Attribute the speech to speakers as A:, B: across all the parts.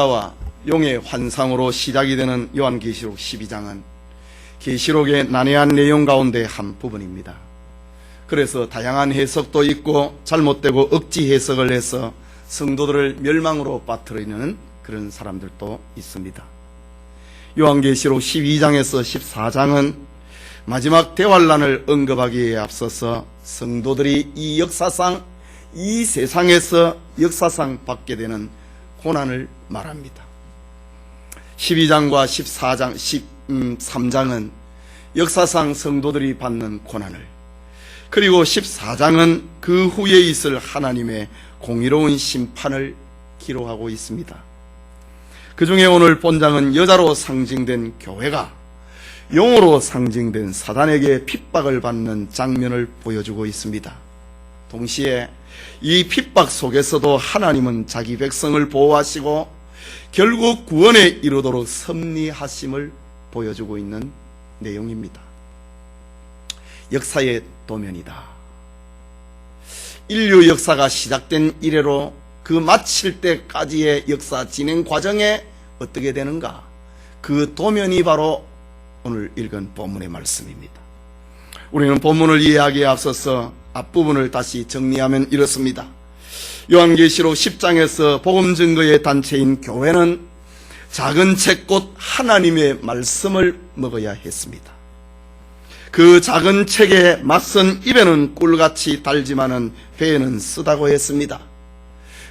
A: 와 용의 환상으로 시작이 되는 요한계시록 12장은 계시록의 난해한 내용 가운데 한 부분입니다. 그래서 다양한 해석도 있고 잘못되고 억지 해석을 해서 성도들을 멸망으로 빠뜨리는 그런 사람들도 있습니다. 요한계시록 12장에서 14장은 마지막 대환란을 언급하기에 앞서서 성도들이 이 역사상, 이 세상에서 역사상 받게 되는 고난을 말합니다. 12장과 14장, 13장은 역사상 성도들이 받는 고난을, 그리고 14장은 그 후에 있을 하나님의 공의로운 심판을 기록하고 있습니다. 그 중에 오늘 본장은 여자로 상징된 교회가 용으로 상징된 사단에게 핍박을 받는 장면을 보여주고 있습니다. 동시에 이 핍박 속에서도 하나님은 자기 백성을 보호하시고 결국 구원에 이르도록 섭리하심을 보여주고 있는 내용입니다. 역사의 도면이다. 인류 역사가 시작된 이래로 그 마칠 때까지의 역사 진행 과정에 어떻게 되는가, 그 도면이 바로 오늘 읽은 본문의 말씀입니다. 우리는 본문을 이해하기에 앞서서 앞부분을 다시 정리하면 이렇습니다. 요한계시록 10장에서 복음 증거의 단체인 교회는 작은 책 곧 하나님의 말씀을 먹어야 했습니다. 그 작은 책에 맞선 입에는 꿀같이 달지만은 배에는 쓰다고 했습니다.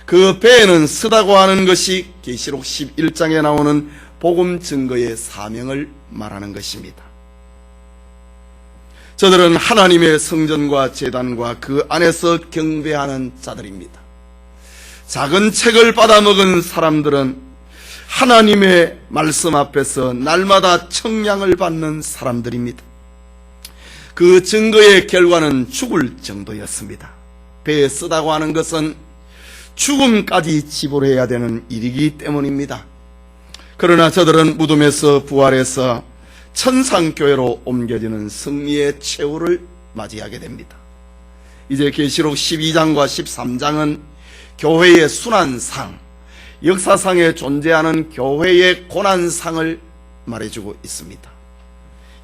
A: 그 배에는 쓰다고 하는 것이 계시록 11장에 나오는 복음 증거의 사명을 말하는 것입니다. 저들은 하나님의 성전과 제단과 그 안에서 경배하는 자들입니다. 작은 책을 받아먹은 사람들은 하나님의 말씀 앞에서 날마다 청량을 받는 사람들입니다. 그 증거의 결과는 죽을 정도였습니다. 배에 쓰다고 하는 것은 죽음까지 지불해야 되는 일이기 때문입니다. 그러나 저들은 무덤에서 부활해서 천상교회로 옮겨지는 승리의 최후를 맞이하게 됩니다. 이제 계시록 12장과 13장은 교회의 순환상, 역사상에 존재하는 교회의 고난상을 말해주고 있습니다.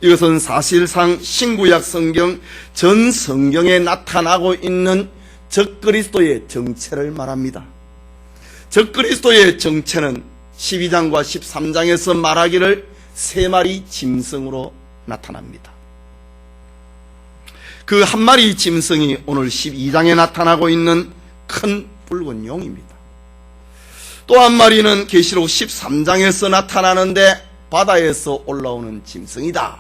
A: 이것은 사실상 신구약 성경 전 성경에 나타나고 있는 적그리스도의 정체를 말합니다. 적그리스도의 정체는 12장과 13장에서 말하기를 세 마리 짐승으로 나타납니다. 그 한 마리 짐승이 오늘 12장에 나타나고 있는 큰 붉은 용입니다. 또 한 마리는 계시록 13장에서 나타나는데 바다에서 올라오는 짐승이다.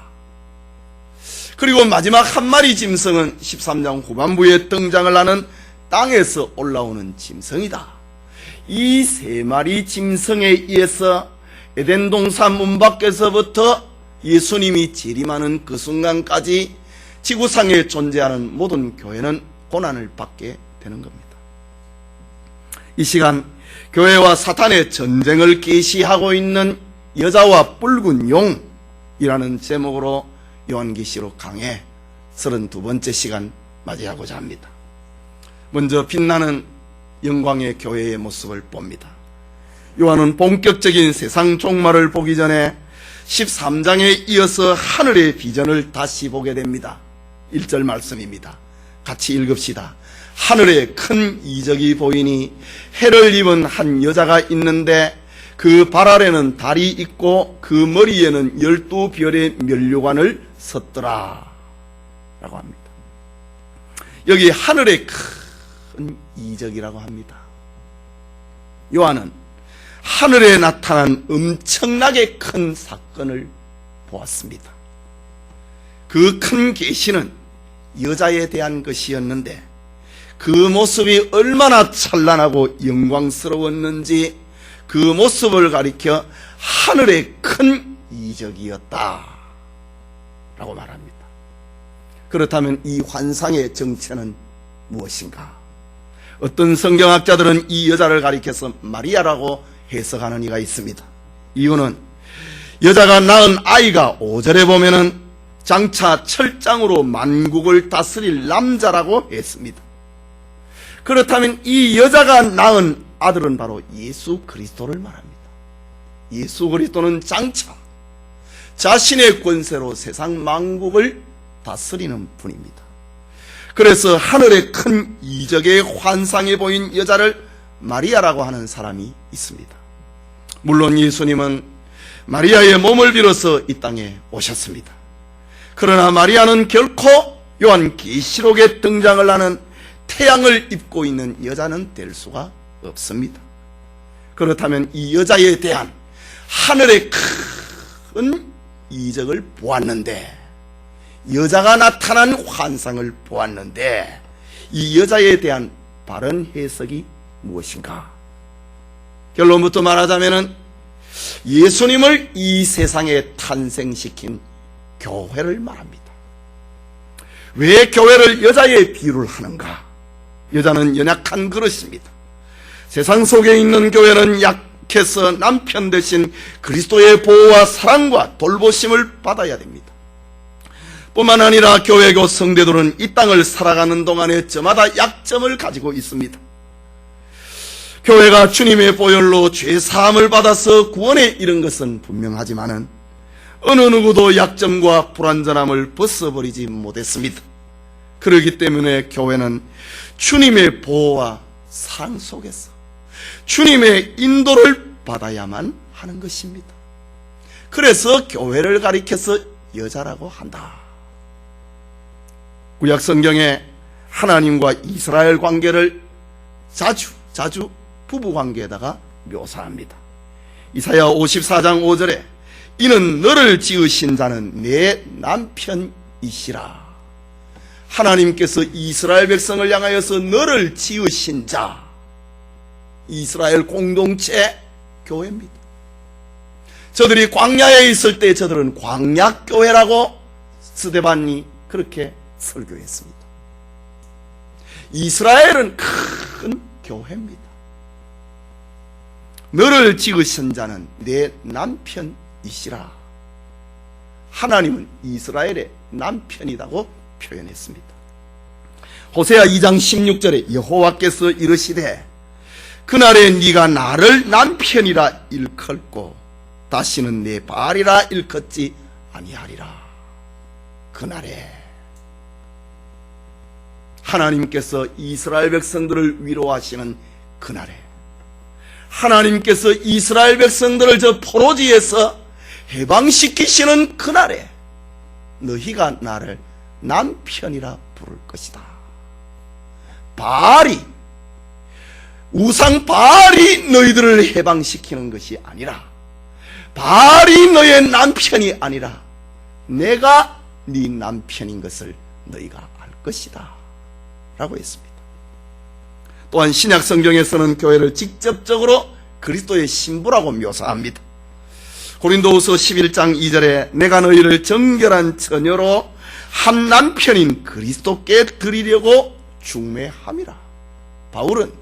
A: 그리고 마지막 한 마리 짐승은 13장 후반부에 등장을 하는 땅에서 올라오는 짐승이다. 이 세 마리 짐승에 의해서 에덴 동산 문 밖에서부터 예수님이 재림하는 그 순간까지 지구상에 존재하는 모든 교회는 고난을 받게 되는 겁니다. 이 시간 교회와 사탄의 전쟁을 계시하고 있는 여자와 붉은 용이라는 제목으로 요한계시록 강해 32번째 시간 맞이하고자 합니다. 먼저 빛나는 영광의 교회의 모습을 봅니다. 요한은 본격적인 세상 종말을 보기 전에 13장에 이어서 하늘의 비전을 다시 보게 됩니다. 1절 말씀입니다. 같이 읽읍시다. 하늘에 큰 이적이 보이니 해를 입은 한 여자가 있는데 그 발 아래는 달이 있고 그 머리에는 12별의 면류관을 섰더라 라고 합니다. 여기 하늘의 큰 이적이라고 합니다. 요한은 하늘에 나타난 엄청나게 큰 사건을 보았습니다. 그 큰 계시는 여자에 대한 것이었는데 그 모습이 얼마나 찬란하고 영광스러웠는지 그 모습을 가리켜 하늘의 큰 이적이었다 라고 말합니다. 그렇다면 이 환상의 정체는 무엇인가? 어떤 성경학자들은 이 여자를 가리켜서 마리아라고 해석하는 이가 있습니다. 이유는 여자가 낳은 아이가 5절에 보면은 장차 철장으로 만국을 다스릴 남자라고 했습니다. 그렇다면 이 여자가 낳은 아들은 바로 예수 그리스도를 말합니다. 예수 그리스도는 장차 자신의 권세로 세상 만국을 다스리는 분입니다. 그래서 하늘의 큰 이적의 환상에 보인 여자를 마리아라고 하는 사람이 있습니다. 물론 예수님은 마리아의 몸을 빌어서 이 땅에 오셨습니다. 그러나 마리아는 결코 요한계시록에 등장을 하는 태양을 입고 있는 여자는 될 수가 없습니다. 그렇다면 이 여자에 대한 하늘의 큰 이적을 보았는데, 여자가 나타난 환상을 보았는데, 이 여자에 대한 바른 해석이 무엇인가? 결론부터 말하자면 예수님을 이 세상에 탄생시킨 교회를 말합니다. 왜 교회를 여자의 비유를 하는가? 여자는 연약한 그릇입니다. 세상 속에 있는 교회는 약해서 남편 대신 그리스도의 보호와 사랑과 돌보심을 받아야 됩니다. 뿐만 아니라 교회고 성도들은 이 땅을 살아가는 동안에 저마다 약점을 가지고 있습니다. 교회가 주님의 보혈로 죄사함을 받아서 구원에 이른 것은 분명하지만은 어느 누구도 약점과 불완전함을 벗어버리지 못했습니다. 그렇기 때문에 교회는 주님의 보호와 사랑 속에서 주님의 인도를 받아야만 하는 것입니다. 그래서 교회를 가리켜서 여자라고 한다. 구약 성경에 하나님과 이스라엘 관계를 자주 부부 관계에다가 묘사합니다. 이사야 54장 5절에 이는 너를 지으신 자는 내 남편이시라. 하나님께서 이스라엘 백성을 향하여서 너를 지으신 자, 이스라엘 공동체 교회입니다. 저들이 광야에 있을 때 저들은 광야교회라고 스데반이 그렇게 설교했습니다. 이스라엘은 큰 교회입니다. 너를 지으신 자는 내 남편이시라. 하나님은 이스라엘의 남편이라고 표현했습니다. 호세아 2장 16절에 여호와께서 이르시되 그날에 네가 나를 남편이라 일컫고 다시는 내 바알이라 일컫지 아니하리라. 그날에 하나님께서 이스라엘 백성들을 위로하시는 그날에, 하나님께서 이스라엘 백성들을 저 포로지에서 해방시키시는 그날에 너희가 나를 남편이라 부를 것이다. 바알이, 우상 바알이 너희들을 해방시키는 것이 아니라, 바알이 너의 남편이 아니라 내가 네 남편인 것을 너희가 알 것이다 라고 했습니다. 또한 신약 성경에서는 교회를 직접적으로 그리스도의 신부라고 묘사합니다. 고린도후서 11장 2절에 내가 너희를 정결한 처녀로 한 남편인 그리스도께 드리려고 중매함이라. 바울은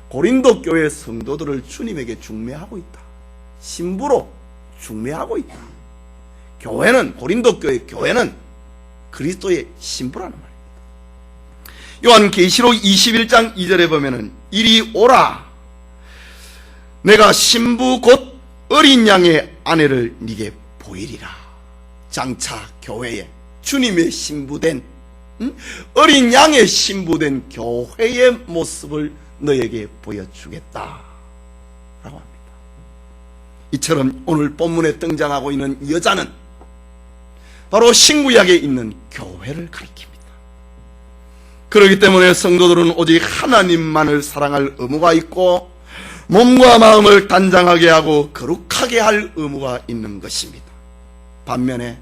A: 고린도 교회 성도들을 주님에게 중매하고 있다. 신부로 중매하고 있다. 교회는, 고린도 교회는 그리스도의 신부라는 말입니다. 요한계시록 21장 2절에 보면은 이리 오라, 내가 신부 곧 어린 양의 아내를 네게 보이리라. 장차 교회에 주님의 신부된, 어린 양의 신부된 교회의 모습을 너에게 보여주겠다 라고 합니다. 이처럼 오늘 본문에 등장하고 있는 여자는 바로 신구약에 있는 교회를 가리킵니다. 그렇기 때문에 성도들은 오직 하나님만을 사랑할 의무가 있고 몸과 마음을 단장하게 하고 거룩하게 할 의무가 있는 것입니다. 반면에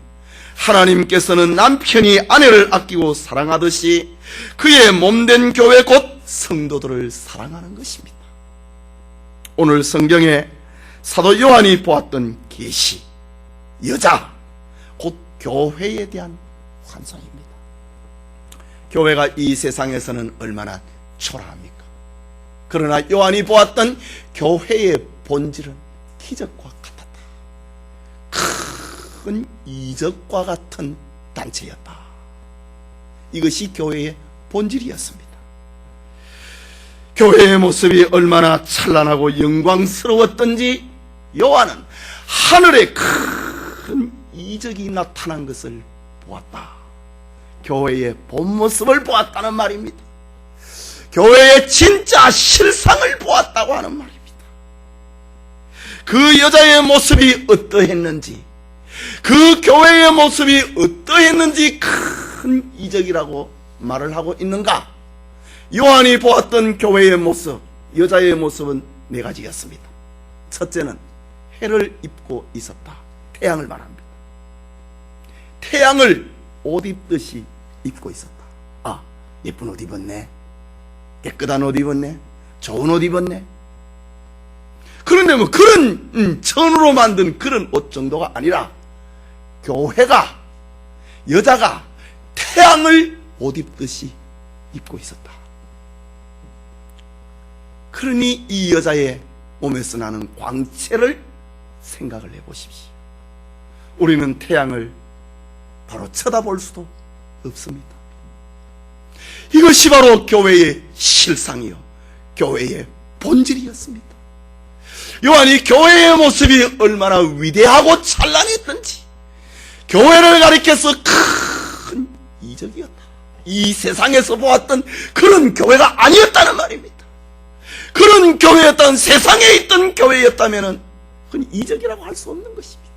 A: 하나님께서는 남편이 아내를 아끼고 사랑하듯이 그의 몸된 교회 곧 성도들을 사랑하는 것입니다. 오늘 성경에 사도 요한이 보았던 계시, 여자, 곧 교회에 대한 환상입니다. 교회가 이 세상에서는 얼마나 초라합니까? 그러나 요한이 보았던 교회의 본질은 기적과 같았다. 큰 이적과 같은 단체였다. 이것이 교회의 본질이었습니다. 교회의 모습이 얼마나 찬란하고 영광스러웠던지 요한은 하늘에 큰 이적이 나타난 것을 보았다. 교회의 본 모습을 보았다는 말입니다. 교회의 진짜 실상을 보았다고 하는 말입니다. 그 여자의 모습이 어떠했는지, 그 교회의 모습이 어떠했는지 큰 이적이라고 말을 하고 있는가? 요한이 보았던 교회의 모습, 여자의 모습은 네 가지였습니다. 첫째는 해를 입고 있었다. 태양을 말합니다. 태양을 옷 입듯이 입고 있었다. 아, 예쁜 옷 입었네, 깨끗한 옷 입었네, 좋은 옷 입었네. 그런데 뭐 그런 천으로 만든 그런 옷 정도가 아니라 교회가, 여자가 태양을 옷 입듯이 입고 있었다. 그러니 이 여자의 몸에서 나는 광채를 생각을 해보십시오. 우리는 태양을 바로 쳐다볼 수도 없습니다. 이것이 바로 교회의 실상이요, 교회의 본질이었습니다. 요한이 교회의 모습이 얼마나 위대하고 찬란했던지, 교회를 가리켜서 큰 이적이었다. 이 세상에서 보았던 그런 교회가 아니었다는 말입니다. 그런 교회였던, 세상에 있던 교회였다면 그건 이적이라고 할 수 없는 것입니다.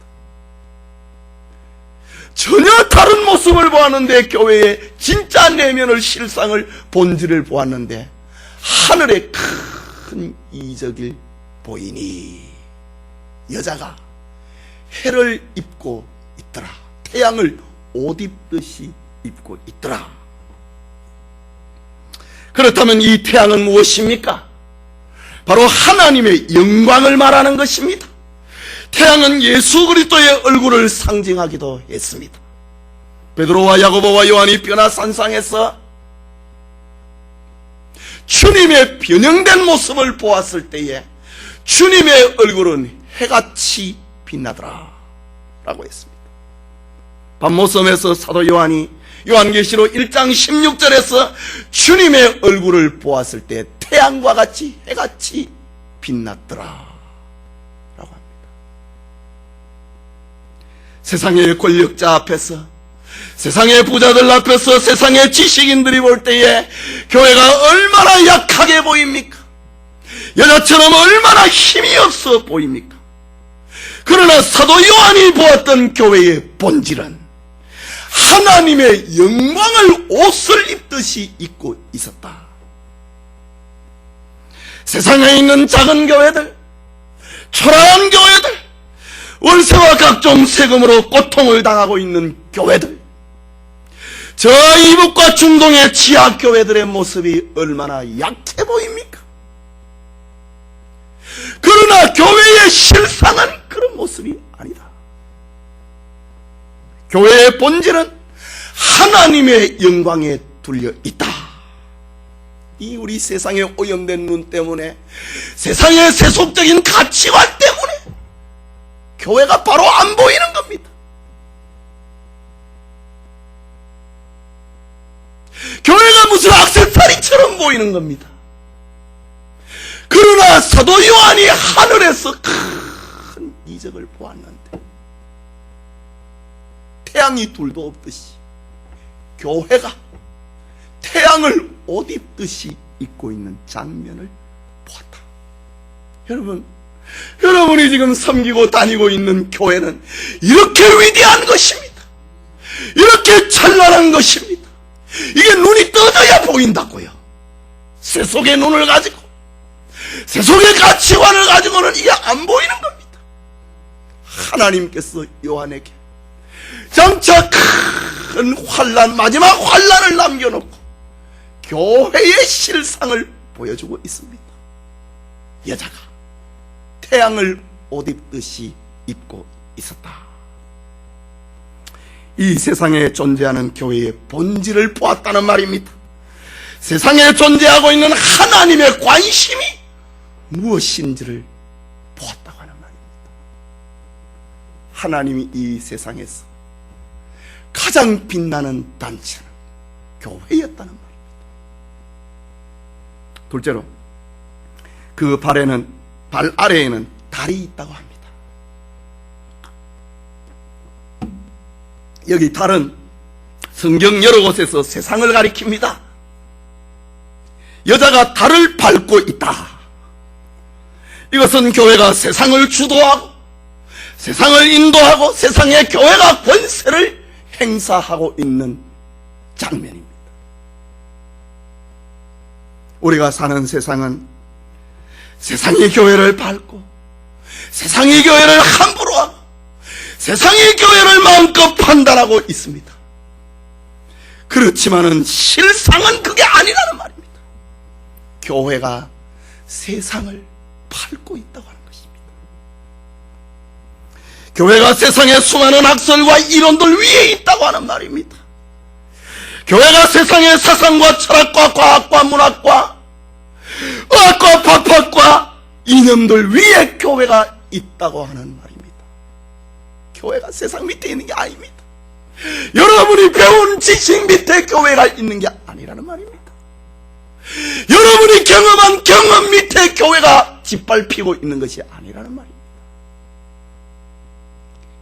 A: 전혀 다른 모습을 보았는데, 교회의 진짜 내면을, 실상을, 본질을 보았는데 하늘에 큰 이적을 보이니 여자가 해를 입고 있더라. 태양을 옷 입듯이 입고 있더라. 그렇다면 이 태양은 무엇입니까? 바로 하나님의 영광을 말하는 것입니다. 태양은 예수 그리스도의 얼굴을 상징하기도 했습니다. 베드로와 야고보와 요한이 변화산상에서 주님의 변형된 모습을 보았을 때에 주님의 얼굴은 해같이 빛나더라 라고 했습니다. 밤모섬에서 사도 요한이 요한계시록 1장 16절에서 주님의 얼굴을 보았을 때 태양과 같이 해같이 빛났더라 라고 합니다. 세상의 권력자 앞에서, 세상의 부자들 앞에서, 세상의 지식인들이 볼 때에 교회가 얼마나 약하게 보입니까? 여자처럼 얼마나 힘이 없어 보입니까? 그러나 사도 요한이 보았던 교회의 본질은 하나님의 영광을 옷을 입듯이 입고 있었다. 세상에 있는 작은 교회들, 초라한 교회들, 월세와 각종 세금으로 고통을 당하고 있는 교회들, 저 이북과 중동의 지하교회들의 모습이 얼마나 약해 보입니까? 그러나 교회의 실상은 그런 모습이 아니다. 교회의 본질은 하나님의 영광에 둘려 있다. 이 우리 세상의 오염된 눈 때문에, 세상의 세속적인 가치관 때문에 교회가 바로 안 보이는 겁니다. 교회가 무슨 액세서리처럼 보이는 겁니다. 그러나 사도 요한이 하늘에서 큰 이적을 보았는데 태양이 둘도 없듯이 교회가 태양을 옷 입듯이 입고 있는 장면을 보았다. 여러분이 지금 섬기고 다니고 있는 교회는 이렇게 위대한 것입니다. 이렇게 찬란한 것입니다. 이게 눈이 떠져야 보인다고요. 세속의 눈을 가지고, 세속의 가치관을 가지고는 이게 안 보이는 겁니다. 하나님께서 요한에게 장차 큰 환난, 마지막 환난을 남겨놓고 교회의 실상을 보여주고 있습니다. 여자가 태양을 옷 입듯이 입고 있었다. 이 세상에 존재하는 교회의 본질을 보았다는 말입니다. 세상에 존재하고 있는 하나님의 관심이 무엇인지를 보았다고 하는 말입니다. 하나님이 이 세상에서 가장 빛나는 단체는 교회였다는 말입니다. 둘째로, 그 발 아래에는 달이 있다고 합니다. 여기 달은 성경 여러 곳에서 세상을 가리킵니다. 여자가 달을 밟고 있다. 이것은 교회가 세상을 주도하고 세상을 인도하고 세상에 교회가 권세를 행사하고 있는 장면입니다. 우리가 사는 세상은 세상이 교회를 밟고 세상이 교회를 함부로 하고 세상이 교회를 마음껏 판단하고 있습니다. 그렇지만은 실상은 그게 아니라는 말입니다. 교회가 세상을 밟고 있다고 하는 것입니다. 교회가 세상의 수많은 학설과 이론들 위에 있다고 하는 말입니다. 교회가 세상의 사상과 철학과 과학과 문학과 의학과 법학과 이념들 위에 교회가 있다고 하는 말입니다. 교회가 세상 밑에 있는 게 아닙니다. 여러분이 배운 지식 밑에 교회가 있는 게 아니라는 말입니다. 여러분이 경험한 경험 밑에 교회가 짓밟히고 있는 것이 아니라는 말입니다.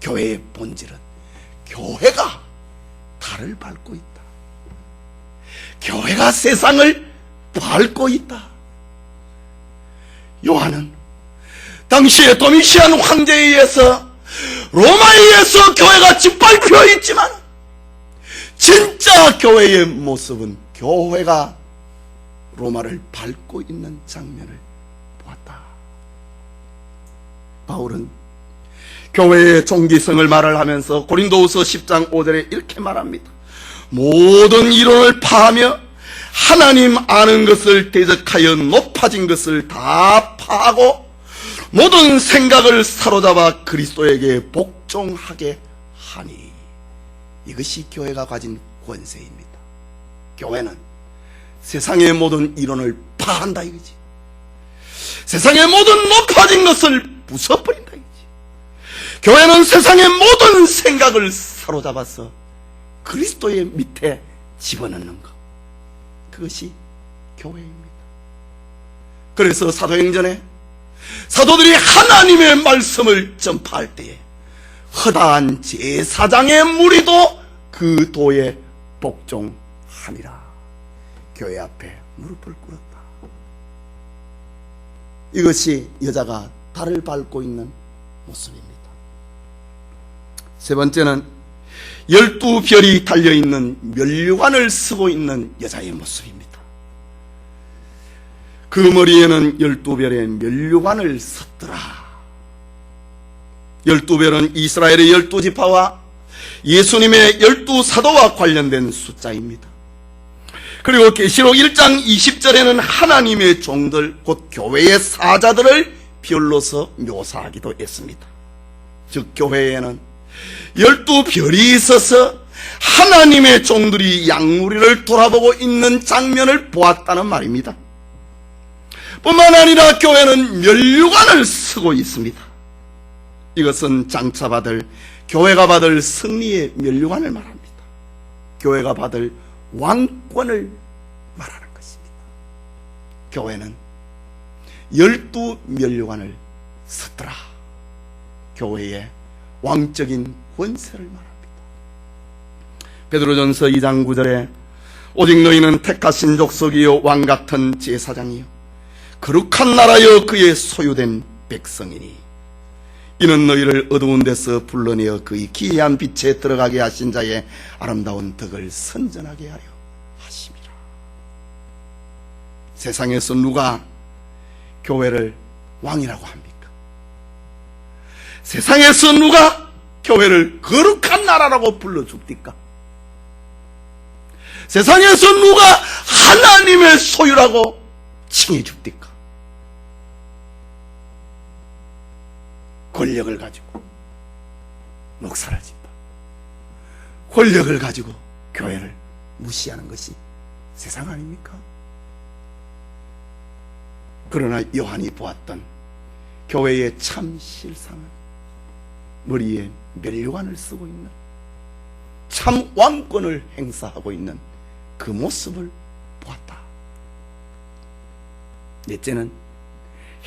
A: 교회의 본질은 교회가 달을 밟고 있다. 교회가 세상을 밟고 있다. 요한은 당시에 도미시안 황제에 의해서 로마에 의해서 교회가 짓밟혀 있지만 진짜 교회의 모습은 교회가 로마를 밟고 있는 장면을 보았다. 바울은 교회의 종기성을 말을 하면서 고린도후서 10장 5절에 이렇게 말합니다. 모든 이론을 파하며 하나님 아는 것을 대적하여 높아진 것을 다 파하고 모든 생각을 사로잡아 그리스도에게 복종하게 하니. 이것이 교회가 가진 권세입니다. 교회는 세상의 모든 이론을 파한다 이거지. 세상의 모든 높아진 것을 부숴버린다 이거지. 교회는 세상의 모든 생각을 사로잡아서 그리스도의 밑에 집어넣는 것, 그것이 교회입니다. 그래서 사도행전에 사도들이 하나님의 말씀을 전파할 때에 허다한 제사장의 무리도 그 도에 복종하니라. 교회 앞에 무릎을 꿇었다. 이것이 여자가 달을 밟고 있는 모습입니다. 세 번째는 12별이 달려있는 면류관을 쓰고 있는 여자의 모습입니다. 그 머리에는 12별의 면류관을 썼더라. 12별은 이스라엘의 12지파와 예수님의 12사도와 관련된 숫자입니다. 그리고 계시록 1장 20절에는 하나님의 종들, 곧 교회의 사자들을 별로서 묘사하기도 했습니다. 즉 교회에는 12별이 있어서 하나님의 종들이 양무리를 돌아보고 있는 장면을 보았다는 말입니다. 뿐만 아니라 교회는 면류관을 쓰고 있습니다. 이것은 장차받을 교회가 받을 승리의 면류관을 말합니다. 교회가 받을 왕권을 말하는 것입니다. 교회는 12면류관을 썼더라. 교회의 왕적인 권세를 말합니다. 베드로전서 2장 9절에 오직 너희는 택하신 족속이요 왕같은 제사장이요 거룩한 나라여 그의 소유된 백성이니 이는 너희를 어두운 데서 불러내어 그의 기이한 빛에 들어가게 하신 자의 아름다운 덕을 선전하게 하려 하심이라. 세상에서 누가 교회를 왕이라고 합니까? 세상에서 누가 교회를 거룩한 나라라고 불러줍니까? 세상에서 누가 하나님의 소유라고 칭해줍니까? 권력을 가지고 목사를 짓다. 권력을 가지고 교회를 무시하는 것이 세상 아닙니까? 그러나 요한이 보았던 교회의 참 실상은 머리에 면류관을 쓰고 있는 참 왕권을 행사하고 있는 그 모습을 보았다. 넷째는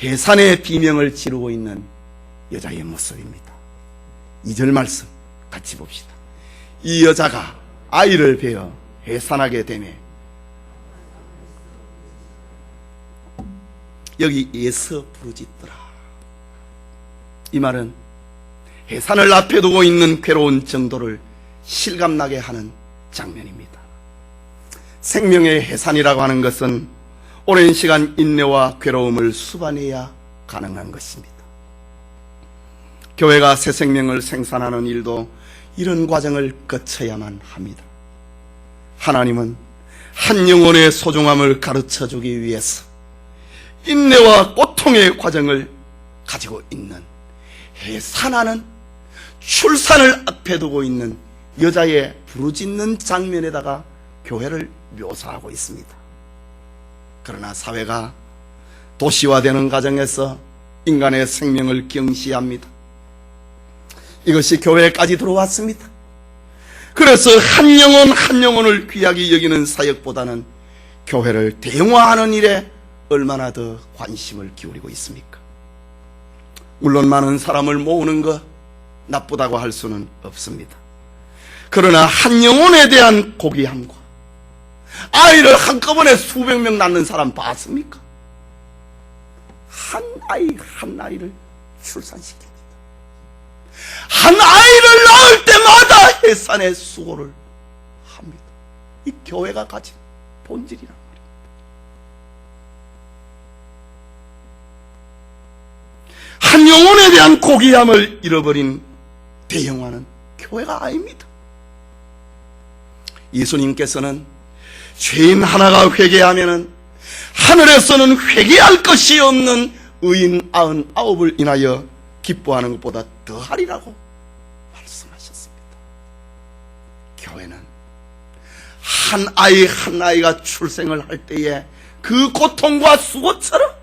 A: 해산의 비명을 지르고 있는 여자의 모습입니다. 2절 말씀 같이 봅시다. 이 여자가 아이를 베어 해산하게 되매, 여기 예서 부르짖더라. 이 말은 해산을 앞에 두고 있는 괴로운 정도를 실감나게 하는 장면입니다. 생명의 해산이라고 하는 것은 오랜 시간 인내와 괴로움을 수반해야 가능한 것입니다. 교회가 새 생명을 생산하는 일도 이런 과정을 거쳐야만 합니다. 하나님은 한 영혼의 소중함을 가르쳐주기 위해서 인내와 고통의 과정을 가지고 있는, 해산하는, 출산을 앞에 두고 있는 여자의 부르짖는 장면에다가 교회를 묘사하고 있습니다. 그러나 사회가 도시화되는 과정에서 인간의 생명을 경시합니다. 이것이 교회까지 들어왔습니다. 그래서 한 영혼 한 영혼을 귀하게 여기는 사역보다는 교회를 대형화하는 일에 얼마나 더 관심을 기울이고 있습니까? 물론 많은 사람을 모으는 것 나쁘다고 할 수는 없습니다. 그러나 한 영혼에 대한 고귀함과, 아이를 한꺼번에 수백 명 낳는 사람 봤습니까? 한 아이를 출산시킵니다. 한 아이를 낳을 때마다 해산의 수고를 합니다. 이 교회가 가진 본질이란 말입니다. 한 영혼에 대한 고귀함을 잃어버린 대형화는 교회가 아닙니다. 예수님께서는 죄인 하나가 회개하면은 하늘에서는 회개할 것이 없는 의인 99을 인하여 기뻐하는 것보다 더하리라고 말씀하셨습니다. 교회는 한 아이 한 아이가 출생을 할 때에 그 고통과 수고처럼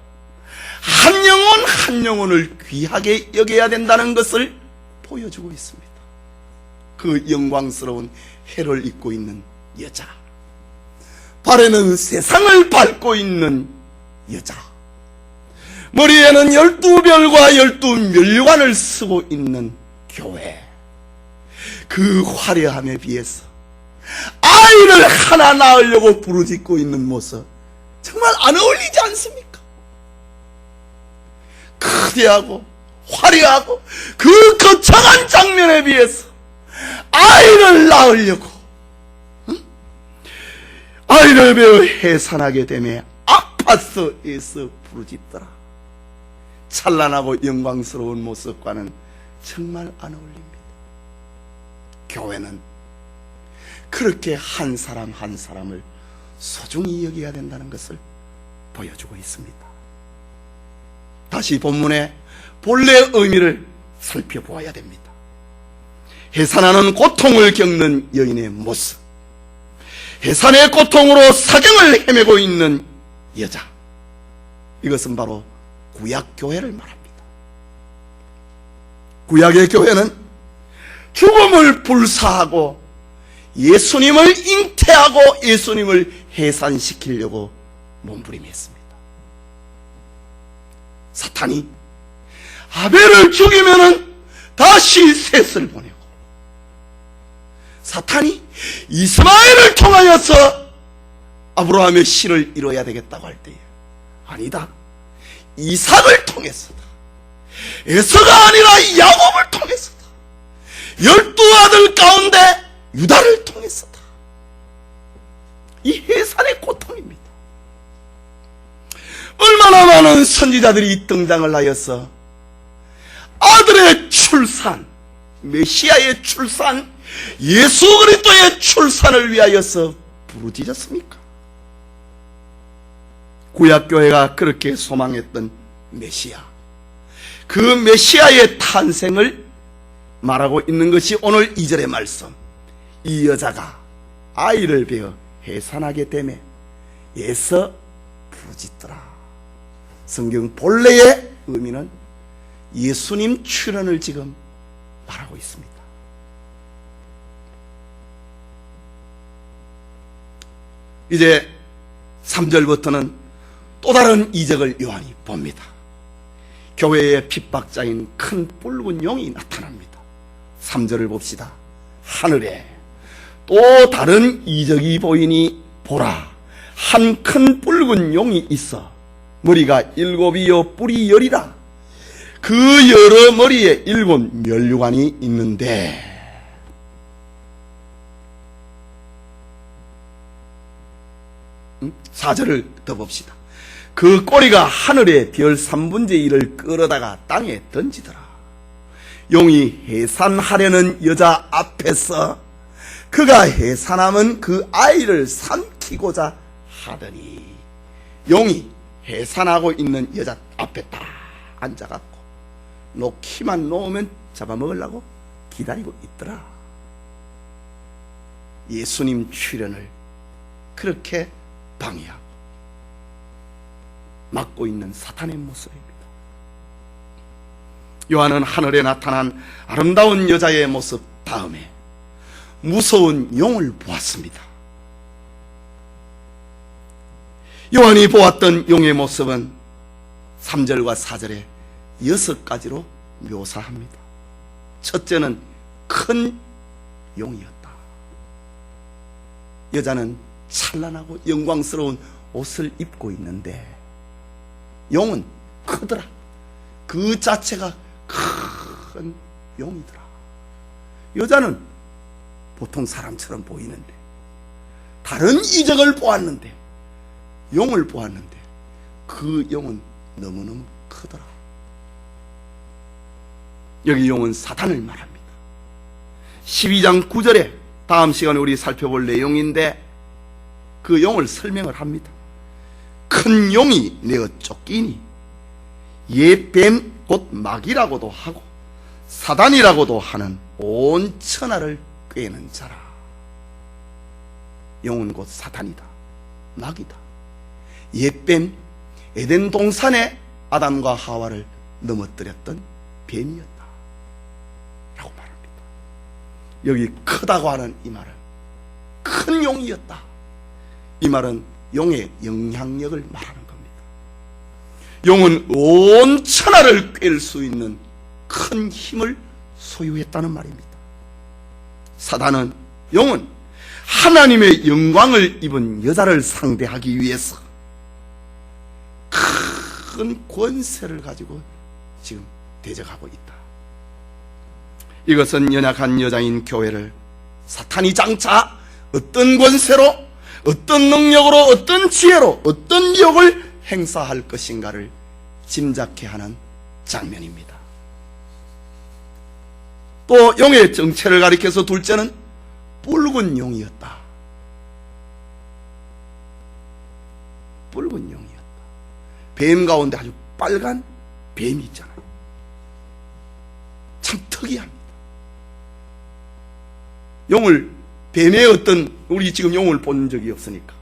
A: 한 영혼 한 영혼을 귀하게 여겨야 된다는 것을 보여주고 있습니다. 그 영광스러운 해를 입고 있는 여자, 발에는 세상을 밟고 있는 여자, 머리에는 12별과 12면류관을 쓰고 있는 교회, 그 화려함에 비해서 아이를 하나 낳으려고 부르짖고 있는 모습, 정말 안 어울리지 않습니까? 크대하고 화려하고 그 거창한 장면에 비해서 아이를 낳으려고, 아이를 베어 해산하게 되매 아파서 애써 부르짖더라. 찬란하고 영광스러운 모습과는 정말 안 어울립니다. 교회는 그렇게 한 사람 한 사람을 소중히 여겨야 된다는 것을 보여주고 있습니다. 다시 본문의 본래 의미를 살펴보아야 됩니다. 해산하는 고통을 겪는 여인의 모습, 해산의 고통으로 사경을 헤매고 있는 여자, 이것은 바로 구약교회를 말합니다. 구약의 교회는 죽음을 불사하고 예수님을 잉태하고 예수님을 해산시키려고 몸부림했습니다. 사탄이 아벨을 죽이면은 다시 셋을 보내고, 사탄이 이스마엘을 통하여서 아브라함의 씨를 이뤄야 되겠다고 할 때에 아니다, 이삭을 통해서다, 에서가 아니라 야곱을 통해서다, 12아들 가운데 유다를 통해서다. 이 해산의 고통입니다. 얼마나 많은 선지자들이 등장을 하여서 아들의 출산, 메시아의 출산, 예수 그리스도의 출산을 위하여서 부르짖었습니까? 구약교회가 그렇게 소망했던 메시아, 그 메시아의 탄생을 말하고 있는 것이 오늘 2절의 말씀. 이 여자가 아이를 베어 해산하게 되매 애써 부르짖더라. 성경 본래의 의미는 예수님 출현을 지금 말하고 있습니다. 이제 3절부터는 또 다른 이적을 요한이 봅니다. 교회의 핍박자인 큰 붉은 용이 나타납니다. 3절을 봅시다. 하늘에 또 다른 이적이 보이니 보라, 한 큰 붉은 용이 있어 머리가 7이요 뿔이 10이라. 그 여러 머리에 7 면류관이 있는데, 4절을 더 봅시다. 그 꼬리가 하늘의 별 3분의 1을 끌어다가 땅에 던지더라. 용이 해산하려는 여자 앞에서 그가 해산하면 그 아이를 삼키고자 하더니, 용이 해산하고 있는 여자 앞에 딱 앉아갖고 놓기만 놓으면 잡아먹으려고 기다리고 있더라. 예수님 출현을 그렇게 방해하고 막고 있는 사탄의 모습입니다. 요한은 하늘에 나타난 아름다운 여자의 모습 다음에 무서운 용을 보았습니다. 요한이 보았던 용의 모습은 3절과 4절에 6가지로 묘사합니다. 첫째는 큰 용이었다. 여자는 찬란하고 영광스러운 옷을 입고 있는데 용은 크더라. 그 자체가 큰 용이더라. 여자는 보통 사람처럼 보이는데, 다른 이적을 보았는데, 용을 보았는데 그 용은 너무너무 크더라. 여기 용은 사탄을 말합니다. 12장 9절에 다음 시간에 우리 살펴볼 내용인데 그 용을 설명을 합니다. 큰 용이 내어 쫓기니 옛뱀 곧 마귀라고도 하고 사단이라고도 하는 온 천하를 꿰는 자라. 용은 곧 사탄이다, 마귀다. 옛뱀, 에덴 동산에 아담과 하와를 넘어뜨렸던 뱀이었다 라고 말합니다. 여기 크다고 하는 이 말은 큰 용이었다, 이 말은 용의 영향력을 말하는 겁니다. 용은 온 천하를 꿰을 수 있는 큰 힘을 소유했다는 말입니다. 사단은, 용은 하나님의 영광을 입은 여자를 상대하기 위해서 큰 권세를 가지고 지금 대적하고 있다. 이것은 연약한 여자인 교회를 사탄이 장차 어떤 권세로, 어떤 능력으로, 어떤 지혜로, 어떤 유혹을 행사할 것인가를 짐작케 하는 장면입니다. 또 용의 정체를 가리켜서 둘째는 붉은 용이었다. 붉은 용이었다. 뱀 가운데 아주 빨간 뱀이 있잖아요. 참 특이합니다. 용을, 뱀의 어떤, 우리 지금 용을 본 적이 없으니까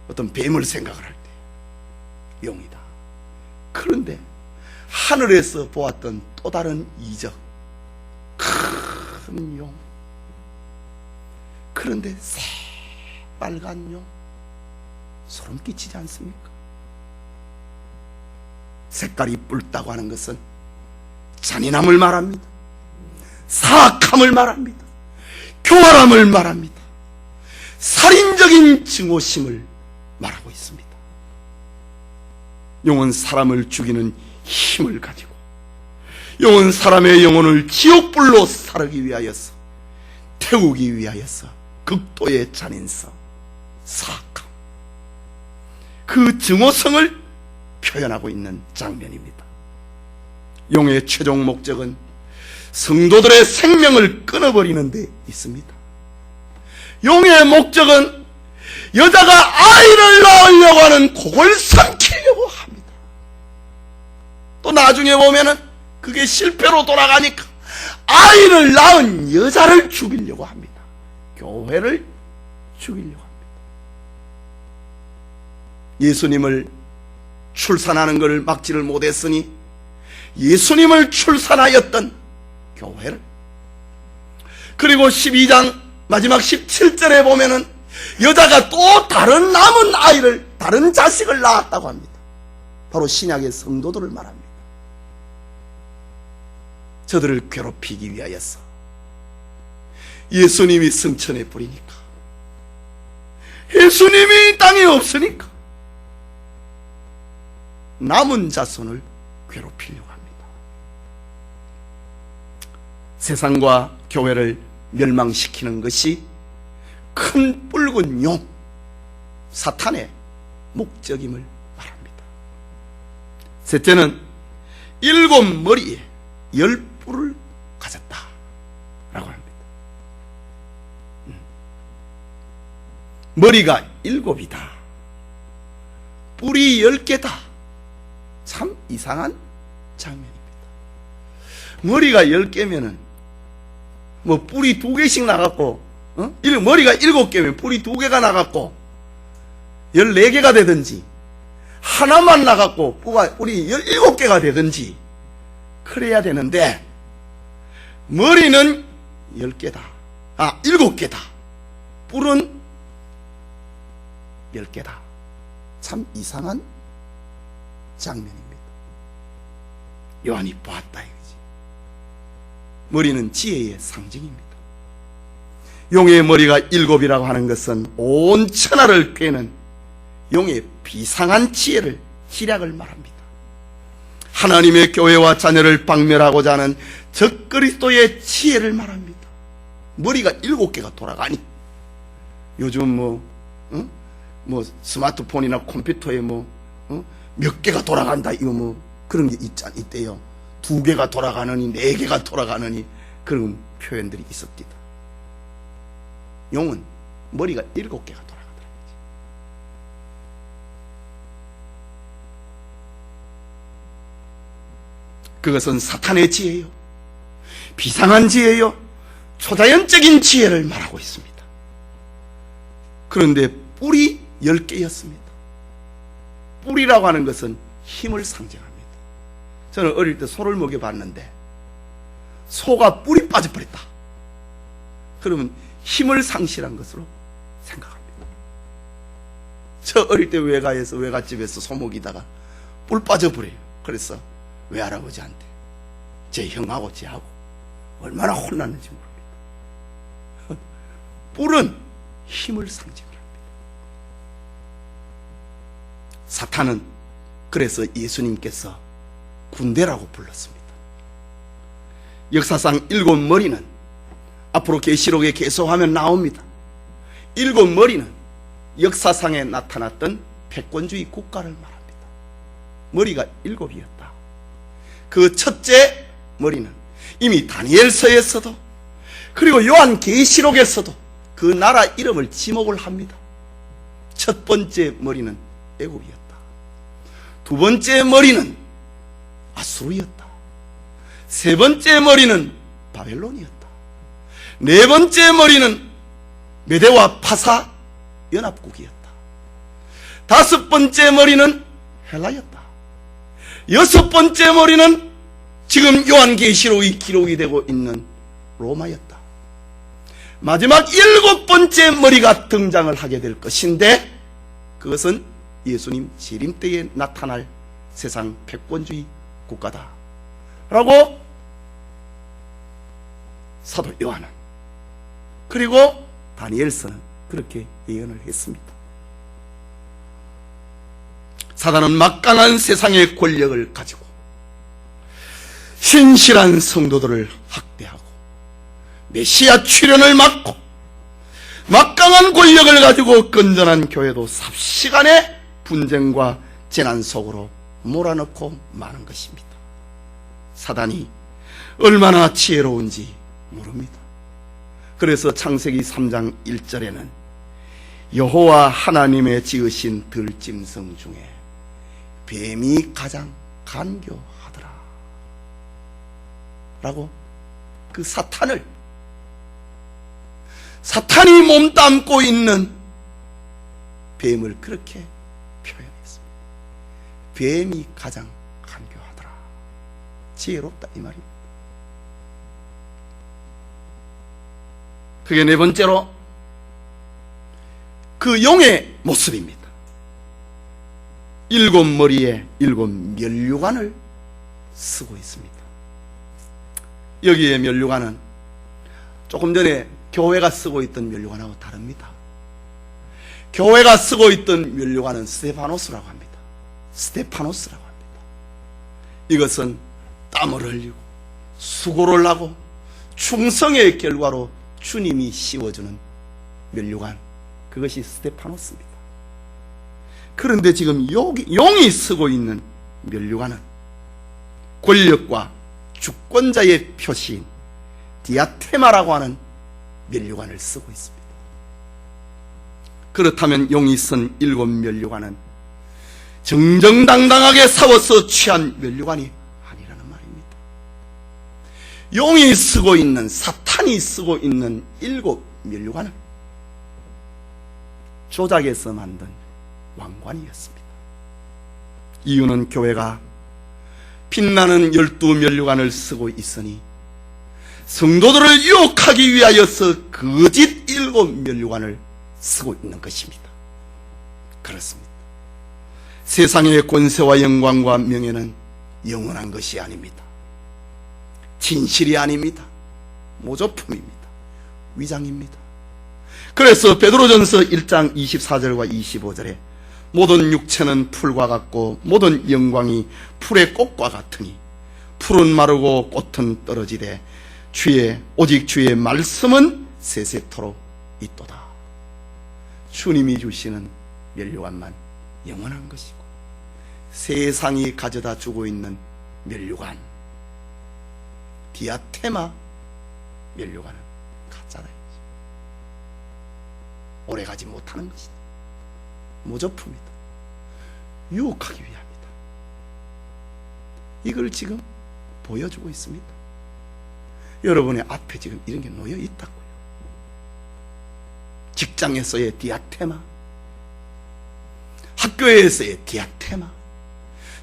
A: 어떤 뱀을 생각을 할 때 용이다. 그런데 하늘에서 보았던 또 다른 이적, 큰 용, 그런데 새빨간 용, 소름 끼치지 않습니까? 색깔이 붉다고 하는 것은 잔인함을 말합니다. 사악함을 말합니다. 교활함을 말합니다. 살인적인 증오심을 말하고 있습니다. 용은 사람을 죽이는 힘을 가지고, 용은 사람의 영혼을 지옥불로 사르기 위하여서, 태우기 위하여서 극도의 잔인성, 사악함, 그 증오성을 표현하고 있는 장면입니다. 용의 최종 목적은 성도들의 생명을 끊어버리는 데 있습니다. 용의 목적은 여자가 아이를 낳으려고 하는 그걸 삼키려고 합니다. 또 나중에 보면은 그게 실패로 돌아가니까 아이를 낳은 여자를 죽이려고 합니다. 교회를 죽이려고 합니다. 예수님을 출산하는 것을 막지를 못했으니 예수님을 출산하였던 교회를, 그리고 12장 마지막 17절에 보면은 여자가 또 다른 남은 아이를, 다른 자식을 낳았다고 합니다. 바로 신약의 성도들을 말합니다. 저들을 괴롭히기 위하여서, 예수님이 승천해 버리니까, 예수님이 땅에 없으니까 남은 자손을 괴롭히려고 합니다. 세상과 교회를 멸망시키는 것이 큰 붉은 용, 사탄의 목적임을 말합니다. 셋째는 7머리에 10뿔을 가졌다라고 합니다. 머리가 7이다, 뿔이 10개다. 참 이상한 장면입니다. 머리가 10개면은 뭐 뿔이 2개씩 나갔고, 머리가 7개면 뿔이 2개가 나갔고 14개가 되든지, 하나만 나갔고 뿔이 17개가 되든지 그래야 되는데, 머리는 10개다, 7개다, 뿔은 10개다. 참 이상한 장면입니다. 요한이 보았다 이거지. 머리는 지혜의 상징입니다. 용의 머리가 7이라고 하는 것은 온 천하를 꿰는 용의 비상한 지혜를, 희략을 말합니다. 하나님의 교회와 자녀를 박멸하고자 하는 적그리스도의 지혜를 말합니다. 머리가 7개가 돌아가니, 요즘 뭐 스마트폰이나 컴퓨터에 몇 개가 돌아간다, 이거 그런 게 있대요. 2개가 돌아가느니 4개가 돌아가느니 그런 표현들이 있었습니다. 용은 머리가 7개가 돌아가더라. 그것은 사탄의 지혜요, 비상한 지혜요, 초자연적인 지혜를 말하고 있습니다. 그런데 뿔이 10개였습니다. 뿔이라고 하는 것은 힘을 상징합니다. 저는 어릴 때 소를 먹여봤는데, 소가 뿔이 빠져버렸다 그러면 힘을 상실한 것으로 생각합니다. 저 어릴 때 외갓집에서 소 먹이다가 뿔 빠져버려요. 그래서 외할아버지한테 제 형하고 제하고 얼마나 혼났는지 모릅니다. 뿔은 힘을 상징합니다. 사탄은 그래서 예수님께서 군대라고 불렀습니다. 역사상 7머리는 앞으로 계시록에 계속하면 나옵니다. 7머리는 역사상에 나타났던 패권주의 국가를 말합니다. 머리가 7이었다. 그 첫째 머리는 이미 다니엘서에서도, 그리고 요한 계시록에서도 그 나라 이름을 지목을 합니다. 첫 번째 머리는 애굽이었다. 두 번째 머리는 아수르였다. 세 번째 머리는 바벨론이었다. 네 번째 머리는 메대와 파사 연합국이었다. 다섯 번째 머리는 헬라였다. 여섯 번째 머리는 지금 요한계시록이 기록이 되고 있는 로마였다. 마지막 7번째 머리가 등장을 하게 될 것인데, 그것은 예수님 재림 때에 나타날 세상 패권주의 국가다 라고 사도 요한은, 그리고 다니엘서는 그렇게 예언을 했습니다. 사단은 막강한 세상의 권력을 가지고 신실한 성도들을 학대하고 메시아 출현을 막고, 막강한 권력을 가지고 건전한 교회도 삽시간에 분쟁과 재난 속으로 몰아넣고 마는 것입니다. 사단이 얼마나 지혜로운지 모릅니다. 그래서 창세기 3장 1절에는 여호와 하나님의 지으신 들짐승 중에 뱀이 가장 간교하더라 라고 그 사탄이 몸담고 있는 뱀을 그렇게 표현했습니다. 뱀이 가장 간교하더라. 지혜롭다 이 말입니다. 그게 네 번째로 그 용의 모습입니다. 7머리에 7면류관을 쓰고 있습니다. 여기에 면류관은 조금 전에 교회가 쓰고 있던 면류관하고 다릅니다. 교회가 쓰고 있던 면류관은 스테파노스라고 합니다. 스테파노스라고 합니다. 이것은 땀을 흘리고 수고를 하고 충성의 결과로 주님이 씌워주는 면류관, 그것이 스테파노스입니다. 그런데 지금 용이 쓰고 있는 면류관은 권력과 주권자의 표시인 디아테마라고 하는 면류관을 쓰고 있습니다. 그렇다면 용이 쓴 7 면류관은 정정당당하게 싸워서 취한 면류관이 아니라는 말입니다. 용이 쓰고 있는, 사탄이 쓰고 있는 7 면류관은 조작에서 만든 왕관이었습니다. 이유는 교회가 빛나는 12 면류관을 쓰고 있으니 성도들을 유혹하기 위하여서 거짓 7 면류관을 쓰고 있는 것입니다. 그렇습니다. 세상의 권세와 영광과 명예는 영원한 것이 아닙니다. 진실이 아닙니다. 모조품입니다. 위장입니다. 그래서 베드로전서 1장 24절과 25절에 모든 육체는 풀과 같고 모든 영광이 풀의 꽃과 같으니 풀은 마르고 꽃은 떨어지되 오직 주의 말씀은 세세토록 있도다. 주님이 주시는 면류관만 영원한 것이고 세상이 가져다 주고 있는 면류관, 디아테마 면류관은 가짜다. 오래가지 못하는 것이다. 모조품이다. 유혹하기 위함이다. 이걸 지금 보여주고 있습니다. 여러분의 앞에 지금 이런 게 놓여 있다고요. 직장에서의 디아테마, 학교에서의 디아테마,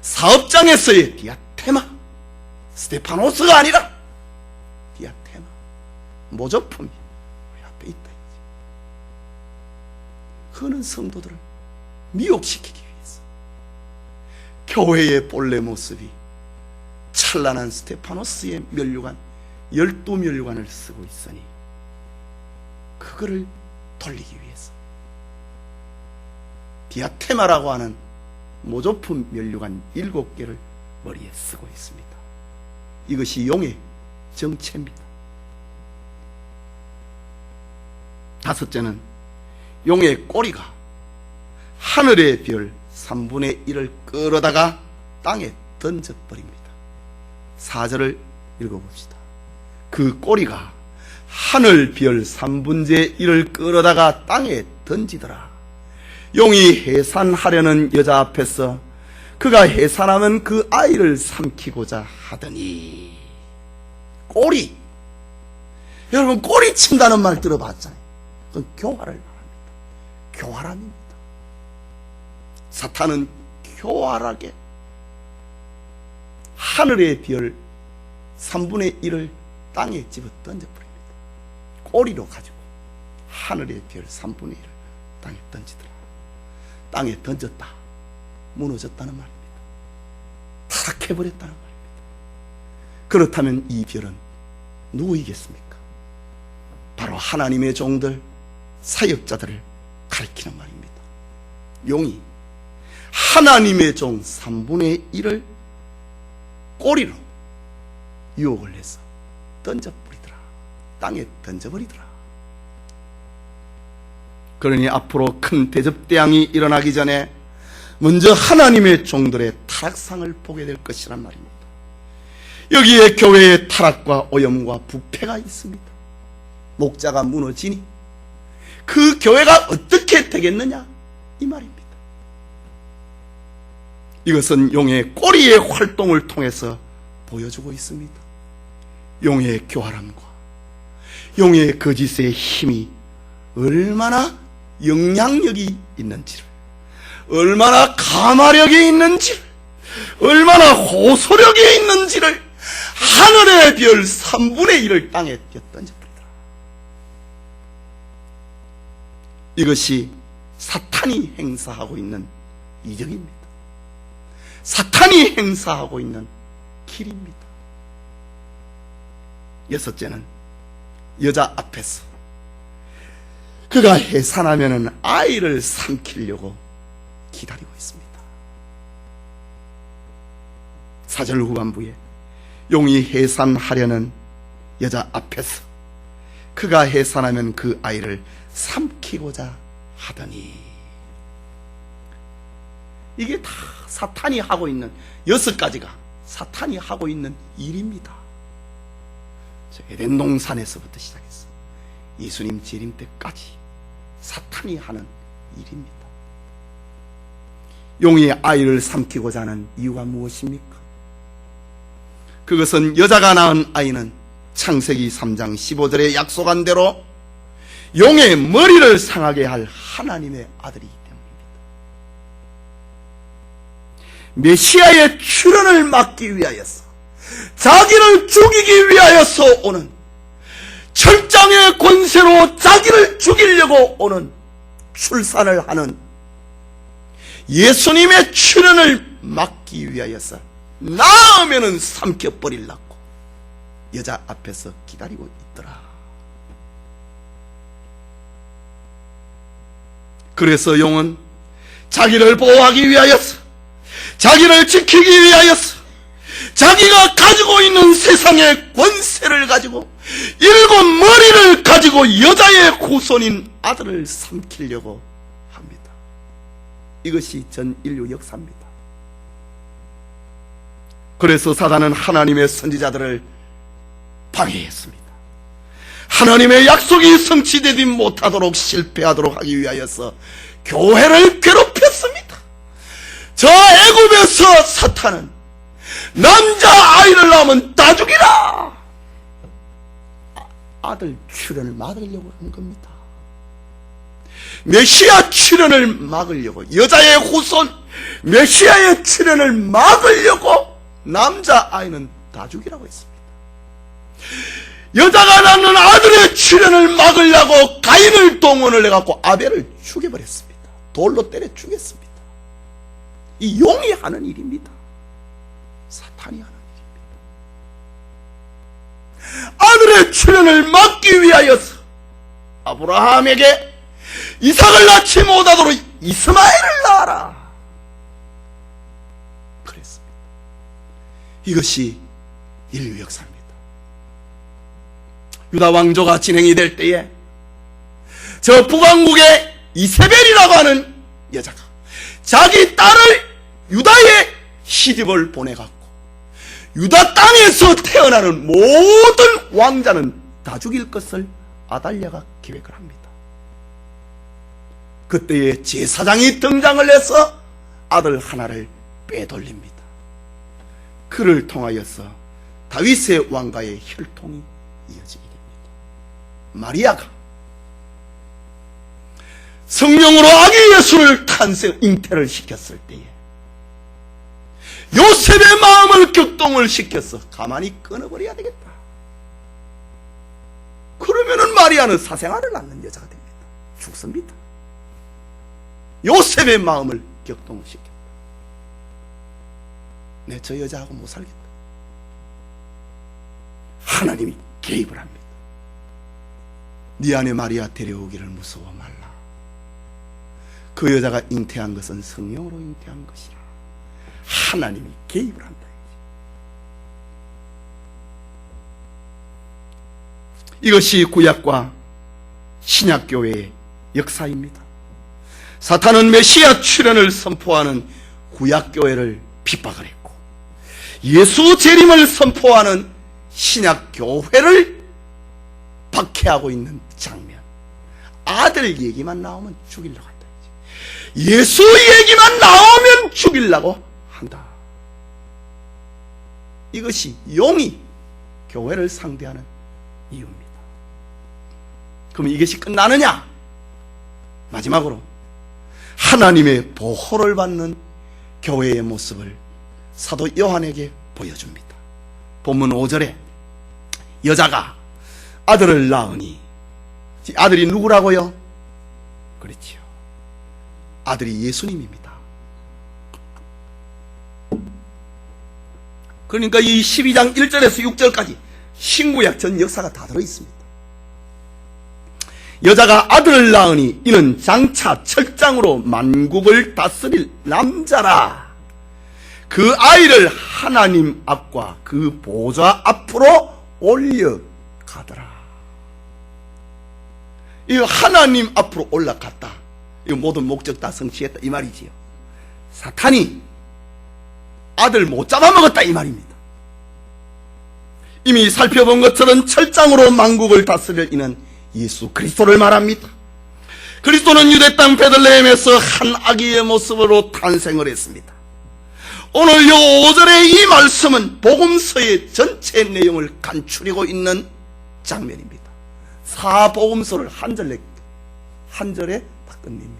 A: 사업장에서의 디아테마, 스테파노스가 아니라 디아테마, 모조품이 우리 앞에 있다. 그는 성도들을 미혹시키기 위해서 교회의 본래 모습이 찬란한 스테파노스의 면류관 12 면류관을 쓰고 있으니 그거를 돌리기 위해서 디아테마라고 하는 모조품 면류관 7개를 머리에 쓰고 있습니다. 이것이 용의 정체입니다. 다섯째는 용의 꼬리가 하늘의 별 3분의 1을 끌어다가 땅에 던져버립니다. 4절을 읽어봅시다. 그 꼬리가 하늘 별 3분의 1을 끌어다가 땅에 던지더라. 용이 해산하려는 여자 앞에서 그가 해산하면 그 아이를 삼키고자 하더니. 꼬리, 여러분 꼬리 친다는 말 들어봤잖아요. 그건 교활을 말합니다. 교활함입니다. 사탄은 교활하게 하늘의 별 3분의 1을 땅에 집어 던져버립니다. 꼬리로 가지고 하늘의 별 3분의 1을 땅에 던지더라. 땅에 던졌다. 무너졌다는 말입니다. 타락해버렸다는 말입니다. 그렇다면 이 별은 누구이겠습니까? 바로 하나님의 종들, 사역자들을 가리키는 말입니다. 용이 하나님의 종 3분의 1을 꼬리로 유혹을 해서 던져버리더라. 땅에 던져버리더라. 그러니 앞으로 큰 대접대항이 일어나기 전에 먼저 하나님의 종들의 타락상을 보게 될 것이란 말입니다. 여기에 교회의 타락과 오염과 부패가 있습니다. 목자가 무너지니 그 교회가 어떻게 되겠느냐 이 말입니다. 이것은 용의 꼬리의 활동을 통해서 보여주고 있습니다. 용의 교활함과 용의 거짓의 힘이 얼마나 영향력이 있는지를, 얼마나 가마력이 있는지를, 얼마나 호소력이 있는지를 하늘의 별 3분의 1을 땅에 던져버리더라. 이것이 사탄이 행사하고 있는 이적입니다. 사탄이 행사하고 있는 길입니다. 여섯째는 여자 앞에서 그가 해산하면은 아이를 삼키려고 기다리고 있습니다. 4절 후반부에 용이 해산하려는 여자 앞에서 그가 해산하면 그 아이를 삼키고자 하더니, 이게 다 사탄이 하고 있는 6가지가 사탄이 하고 있는 일입니다. 에덴 동산에서부터 시작해서 예수님 재림 때까지 사탄이 하는 일입니다. 용이 아이를 삼키고자 하는 이유가 무엇입니까? 그것은 여자가 낳은 아이는 창세기 3장 15절에 약속한 대로 용의 머리를 상하게 할 하나님의 아들이기 때문입니다. 메시아의 출현을 막기 위하여서, 자기를 죽이기 위하여서 오는, 철장의 권세로 자기를 죽이려고 오는, 출산을 하는 예수님의 출현을 막기 위하여서 낳으면은 삼켜버리려고 여자 앞에서 기다리고 있더라. 그래서 용은 자기를 보호하기 위하여서, 자기를 지키기 위하여서, 자기가 가지고 있는 세상의 권세를 가지고 7 머리를 가지고 여자의 후손인 아들을 삼키려고 합니다. 이것이 전 인류 역사입니다. 그래서 사단은 하나님의 선지자들을 방해했습니다. 하나님의 약속이 성취되지 못하도록 실패하도록 하기 위하여서 교회를 괴롭혔습니다. 저 애굽에서 사탄은 남자 아이를 낳으면 다 죽이라, 아들 출현을 막으려고 한 겁니다. 메시아 출현을 막으려고, 여자의 후손 메시아의 출현을 막으려고 남자 아이는 다 죽이라고 했습니다. 여자가 낳는 아들의 출현을 막으려고 가인을 동원을 해갖고 아벨을 죽여버렸습니다. 돌로 때려 죽였습니다. 이 용이 하는 일입니다. 사탄이 하는 일입니다. 아들의 출현을 막기 위하여서 아브라함에게 이삭을 낳지 못하도록 이스마엘을 낳아라 그랬습니다. 이것이 인류 역사입니다. 유다 왕조가 진행이 될 때에 저 북왕국의 이세벨이라고 하는 여자가 자기 딸을 유다에 시집을 보내갖고 유다 땅에서 태어나는 모든 왕자는 다 죽일 것을 아달랴가 기획을 합니다. 그때에 제사장이 등장을 해서 아들 하나를 빼돌립니다. 그를 통하여서 다윗의 왕가의 혈통이 이어지게 됩니다. 마리아가 성령으로 아기 예수를 잉태를 시켰을 때에 요셉의 마음을 격동을 시켜서 가만히 끊어버려야 되겠다. 그러면은 마리아는 사생아를 낳는 여자가 됩니다. 죽습니다. 요셉의 마음을 격동을 시켰다. 내 저 여자하고 못 살겠다. 하나님이 개입을 합니다. 네 안에 마리아 데려오기를 무서워 말라. 그 여자가 잉태한 것은 성령으로 잉태한 것이라. 하나님이 개입을 한다. 이것이 구약과 신약교회의 역사입니다. 사탄은 메시아 출현을 선포하는 구약교회를 핍박을 했고, 예수 재림을 선포하는 신약교회를 박해하고 있는 장면. 아들 얘기만 나오면 죽이려고 한다. 예수 얘기만 나오면 죽이려고 한다. 이것이 용이 교회를 상대하는 이유입니다. 그럼 이것이 끝나느냐? 마지막으로 하나님의 보호를 받는 교회의 모습을 사도 요한에게 보여줍니다. 본문 5절에 여자가 아들을 낳으니, 아들이 누구라고요? 그렇지요, 아들이 예수님입니다. 그러니까 이 12장 1절에서 6절까지 신구약 전 역사가 다 들어있습니다. 여자가 아들을 낳으니 이는 장차 철장으로 만국을 다스릴 남자라. 그 아이를 하나님 앞과 그 보좌 앞으로 올려가더라. 이 하나님 앞으로 올라갔다. 이 모든 목적 다 성취했다 이 말이지요. 사탄이 아들 못 잡아먹었다 이 말입니다. 이미 살펴본 것처럼 철장으로 만국을 다스릴 이는 예수 그리스도를 말합니다. 그리스도는 유대 땅 베들레헴에서 한 아기의 모습으로 탄생을 했습니다. 오늘 요 5절의 이 말씀은 복음서의 전체 내용을 간추리고 있는 장면입니다. 사복음서를 한 절에 딱 끝냅니다.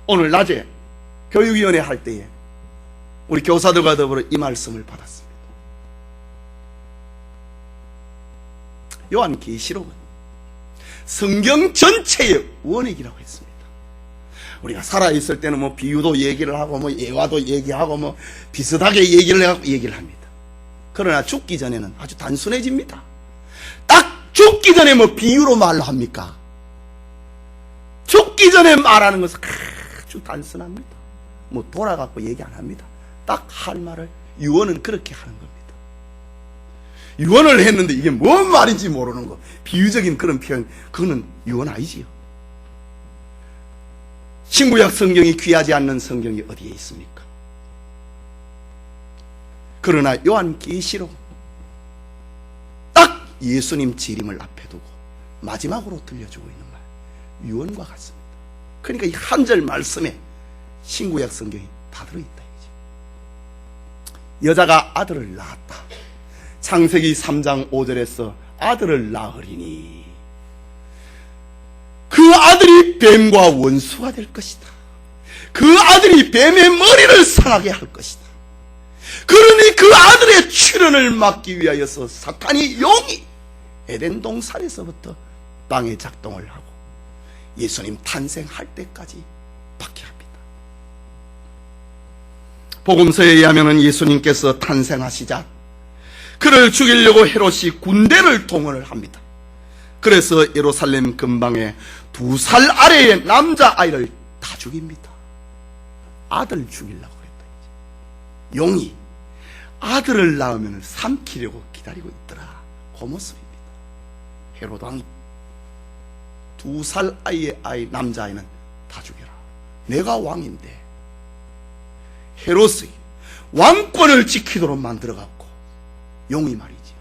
A: 오늘 낮에 교육위원회 할 때에 우리 교사들과 더불어 이 말씀을 받았습니다. 요한계시록은 성경 전체의 원액이라고 했습니다. 우리가 살아있을 때는 뭐 비유도 얘기를 하고 뭐 예화도 얘기하고 뭐 비슷하게 얘기를 합니다. 그러나 죽기 전에는 아주 단순해집니다. 딱 죽기 전에 뭐 비유로 말로 합니까? 죽기 전에 말하는 것은 아주 단순합니다. 뭐 돌아가고 얘기 안 합니다. 딱 할 말을 유언은 그렇게 하는 겁니다. 유언을 했는데 이게 뭔 말인지 모르는 거, 비유적인 그런 표현, 그거는 유언 아니지요. 신구약 성경이 귀하지 않는 성경이 어디에 있습니까? 그러나 요한계시록 딱 예수님 재림을 앞에 두고 마지막으로 들려주고 있는 말, 유언과 같습니다. 그러니까 이 한 절 말씀에 신구약 성경이 다 들어있다. 여자가 아들을 낳았다. 창세기 3장 5절에서 아들을 낳으리니 그 아들이 뱀과 원수가 될 것이다. 그 아들이 뱀의 머리를 상하게 할 것이다. 그러니 그 아들의 출현을 막기 위하여서 사탄이 용이 에덴 동산에서부터 땅에 작동을 하고 예수님 탄생할 때까지 박해합니다. 복음서에 의하면 예수님께서 탄생하시자 그를 죽이려고 헤롯이 군대를 동원을 합니다. 그래서 예루살렘 근방에 2살 아래의 남자아이를 다 죽입니다. 아들 죽이려고 그랬다. 용이 아들을 낳으면 삼키려고 기다리고 있더라. 그 모습입니다. 헤롯 왕이 2살 아이의 남자아이는 다 죽여라. 내가 왕인데 헤롯이 왕권을 지키도록 만들어갖고 용이 말이죠,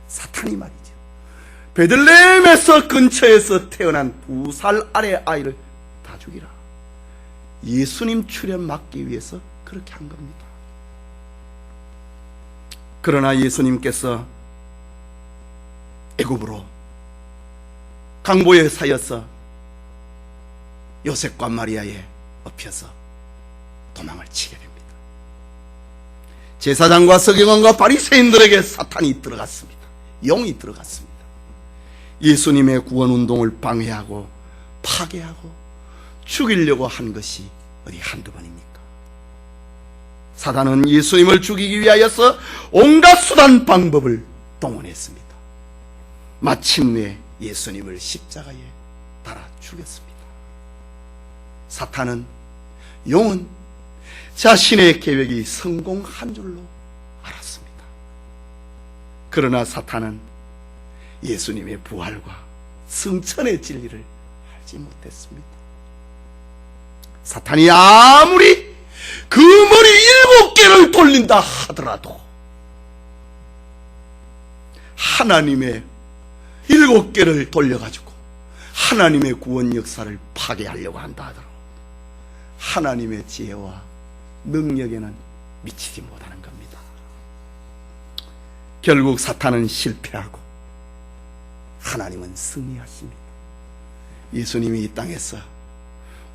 A: 사탄이 말이죠, 베들레헴에서 근처에서 태어난 2살 아래 아이를 다 죽이라. 예수님 출현 막기 위해서 그렇게 한 겁니다. 그러나 예수님께서 애굽으로 강보에 사여서 요셉과 마리아에 업혀서 도망을 치게 됩니다. 제사장과 서기관과 바리새인들에게 사탄이 들어갔습니다. 용이 들어갔습니다. 예수님의 구원운동을 방해하고 파괴하고 죽이려고 한 것이 어디 한두 번입니까? 사단은 예수님을 죽이기 위하여서 온갖 수단 방법을 동원했습니다. 마침내 예수님을 십자가에 달아 죽였습니다. 사탄은, 용은 자신의 계획이 성공한 줄로 알았습니다. 그러나 사탄은 예수님의 부활과 승천의 진리를 알지 못했습니다. 사탄이 아무리 그 머리 7개를 돌린다 하더라도 하나님의 7개를 돌려가지고 하나님의 구원 역사를 파괴하려고 한다 하더라도 하나님의 지혜와 능력에는 미치지 못하는 겁니다. 결국 사탄은 실패하고 하나님은 승리하십니다. 예수님이 이 땅에서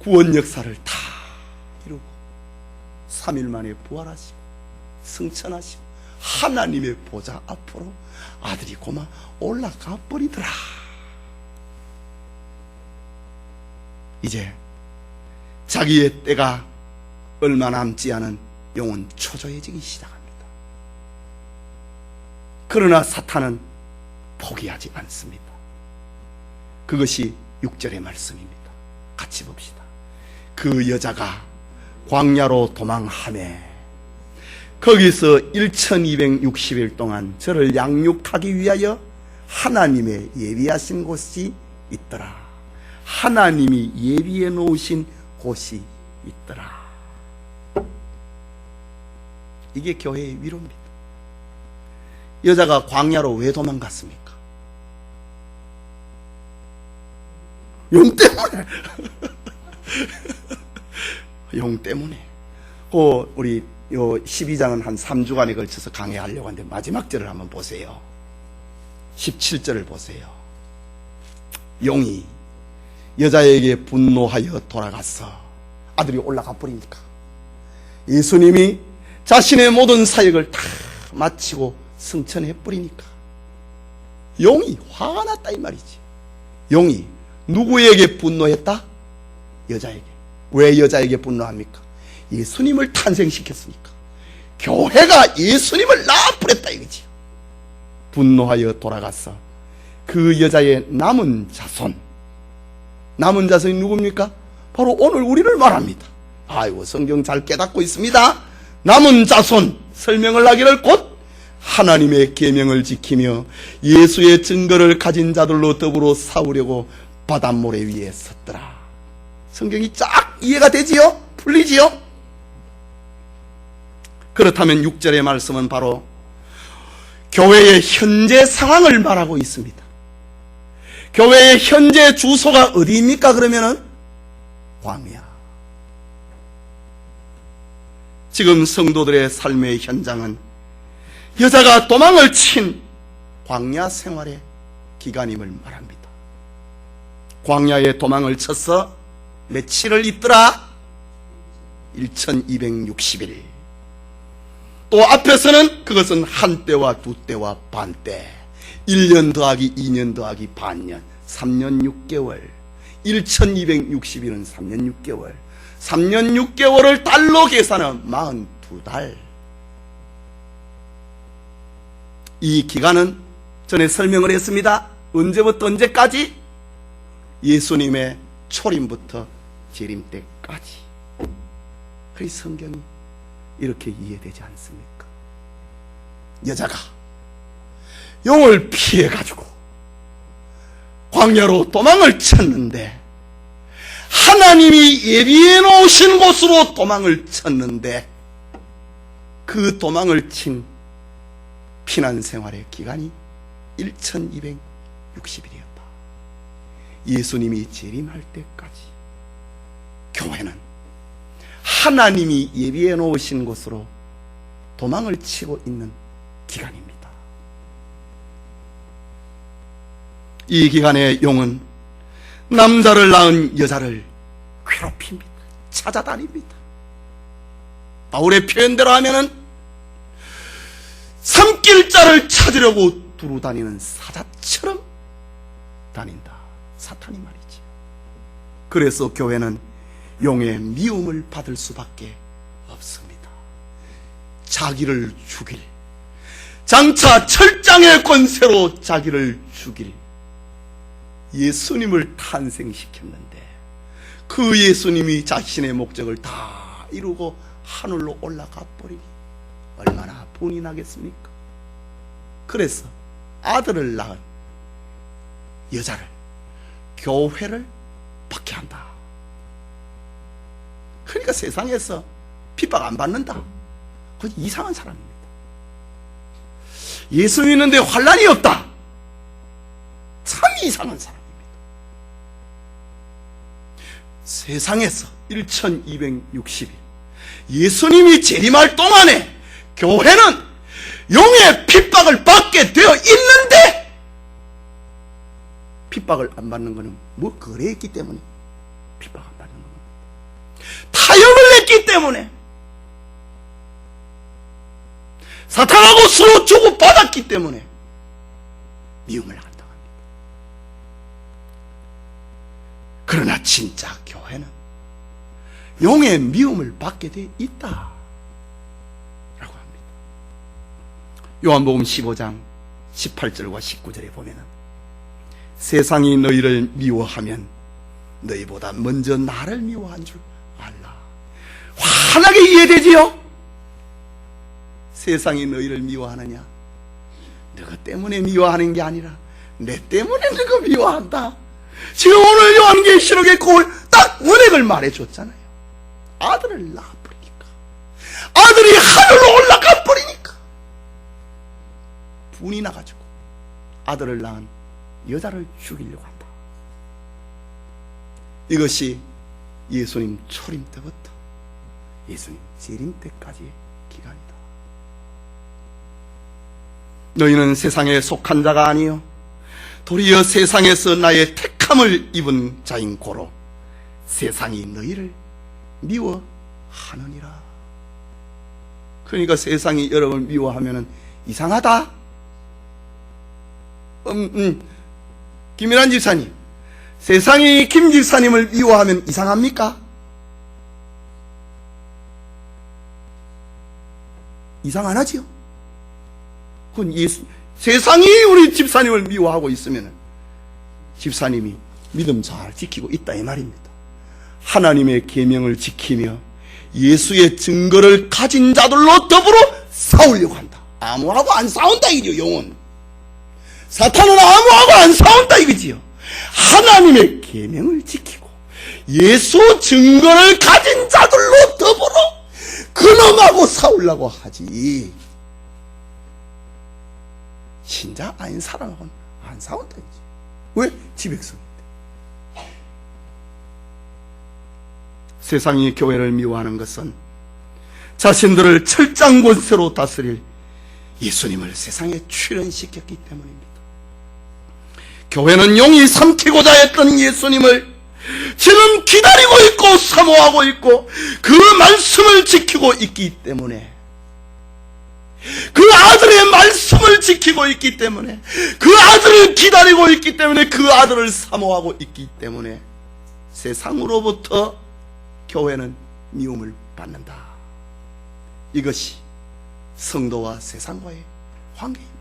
A: 구원 역사를 다 이루고 3일 만에 부활하시고 승천하시고 하나님의 보좌 앞으로 아들이 고마 올라가 버리더라. 이제 자기의 때가 얼마 남지 않은 용은 초조해지기 시작합니다. 그러나 사탄은 포기하지 않습니다. 그것이 6절의 말씀입니다. 같이 봅시다. 그 여자가 광야로 도망하매 거기서 1260일 동안 저를 양육하기 위하여 하나님의 예비하신 곳이 있더라. 하나님이 예비해 놓으신 곳이 있더라. 이게 교회의 위로입니다. 여자가 광야로 왜 도망갔습니까? 용 때문에. 용 때문에. 우리 요 12장은 한 3주간에 걸쳐서 강해하려고 하는데 마지막 절을 한번 보세요. 17절을 보세요. 용이 여자에게 분노하여 돌아갔어. 아들이 올라가 버리니까 예수님이 자신의 모든 사역을 다 마치고 승천해 버리니까 용이 화가 났다 이 말이지. 용이 누구에게 분노했다? 여자에게. 왜 여자에게 분노합니까? 예수님을 탄생시켰으니까. 교회가 예수님을 낳아버렸다 이거지. 분노하여 돌아갔어. 그 여자의 남은 자손. 남은 자손이 누굽니까? 바로 오늘 우리를 말합니다. 아이고, 성경 잘 깨닫고 있습니다. 남은 자손 설명을 하기를 곧 하나님의 계명을 지키며 예수의 증거를 가진 자들로 더불어 싸우려고 바닷모래 위에 섰더라. 성경이 쫙 이해가 되지요? 풀리지요? 그렇다면 6절의 말씀은 바로 교회의 현재 상황을 말하고 있습니다. 교회의 현재 주소가 어디입니까? 그러면은 광야. 지금 성도들의 삶의 현장은 여자가 도망을 친 광야 생활의 기간임을 말합니다. 광야에 도망을 쳐서 며칠을 있더라? 1260일. 또 앞에서는 그것은 한때와 두때와 반때, 1년 더하기 2년 더하기 반년, 3년 6개월, 1260일은 3년 6개월, 3년 6개월을 달로 계산하면 42달. 이 기간은 전에 설명을 했습니다. 언제부터 언제까지? 예수님의 초림부터 재림 때까지. 그래서 성경이 이렇게 이해되지 않습니까? 여자가 용을 피해가지고 광야로 도망을 쳤는데, 하나님이 예비해 놓으신 곳으로 도망을 쳤는데, 그 도망을 친 피난 생활의 기간이 1260일이었다. 예수님이 재림할 때까지 교회는 하나님이 예비해 놓으신 곳으로 도망을 치고 있는 기간입니다. 이 기간에 용은 남자를 낳은 여자를 괴롭힙니다. 찾아다닙니다. 바울의 표현대로 하면은 삼킬자를 찾으려고 두루 다니는 사자처럼 다닌다. 사탄이 말이지. 그래서 교회는 용의 미움을 받을 수밖에 없습니다. 자기를 죽일, 장차 철장의 권세로 자기를 죽일 예수님을 탄생시켰는데, 그 예수님이 자신의 목적을 다 이루고 하늘로 올라가 버리니 얼마나 분이 나겠습니까? 그래서 아들을 낳은 여자를, 교회를 박해한다. 그러니까 세상에서 핍박 안 받는다. 그건 이상한 사람입니다. 예수 믿는데 환난이 없다. 참 이상한 사람입니다. 세상에서 1260일 예수님이 재림할 동안에 교회는 용의 핍박을 받게 되어 있는데, 핍박을 안 받는 것은 뭐 그랬기 때문에 핍박 안 받는 겁니다. 타협을 했기 때문에, 사탄하고 서로 주고받았기 때문에 미움을 안 당합니다. 그러나 진짜 교회는 용의 미움을 받게 돼 있다 라고 합니다. 요한복음 15장 18절과 19절에 보면은 세상이 너희를 미워하면 너희보다 먼저 나를 미워한 줄 알라. 환하게 이해되지요? 세상이 너희를 미워하느냐? 너희 때문에 미워하는 게 아니라 내 때문에 너희 미워한다. 지금 오늘 요한계시록에 딱 원액을 말해줬잖아요. 아들을 낳아버리니까, 아들이 하늘로 올라가 버리니까 분이 나가지고 아들을 낳은 여자를 죽이려고 한다. 이것이 예수님 초림 때부터 예수님 재림 때까지의 기간이다. 너희는 세상에 속한 자가 아니요 도리어 세상에서 나의 택함을 입은 자인 고로 세상이 너희를 미워하느니라. 그러니까 세상이 여러분을 미워하면 이상하다. 김일환 집사님, 세상이 김 집사님을 미워하면 이상합니까? 이상 안 하지요? 그건 세상이 우리 집사님을 미워하고 있으면 집사님이 믿음 잘 지키고 있다 이 말입니다. 하나님의 계명을 지키며 예수의 증거를 가진 자들로 더불어 싸우려고 한다. 아무하고 안 싸운다 이죠. 영혼 사탄은 아무하고 안 싸운다 이거지요. 하나님의 계명을 지키고 예수 증거를 가진 자들로 더불어 그놈하고 싸우려고 하지. 신자 아닌 사람하고는 안 싸운다 이지. 왜? 지백성인데. 세상이 교회를 미워하는 것은 자신들을 철장 권세로 다스릴 예수님을 세상에 출현시켰기 때문입니다. 교회는 용이 삼키고자 했던 예수님을 지금 기다리고 있고 사모하고 있고 그 말씀을 지키고 있기 때문에, 그 아들의 말씀을 지키고 있기 때문에, 그 아들을 기다리고 있기 때문에, 그 아들을 사모하고 있기 때문에 세상으로부터 교회는 미움을 받는다. 이것이 성도와 세상과의 관계입니다.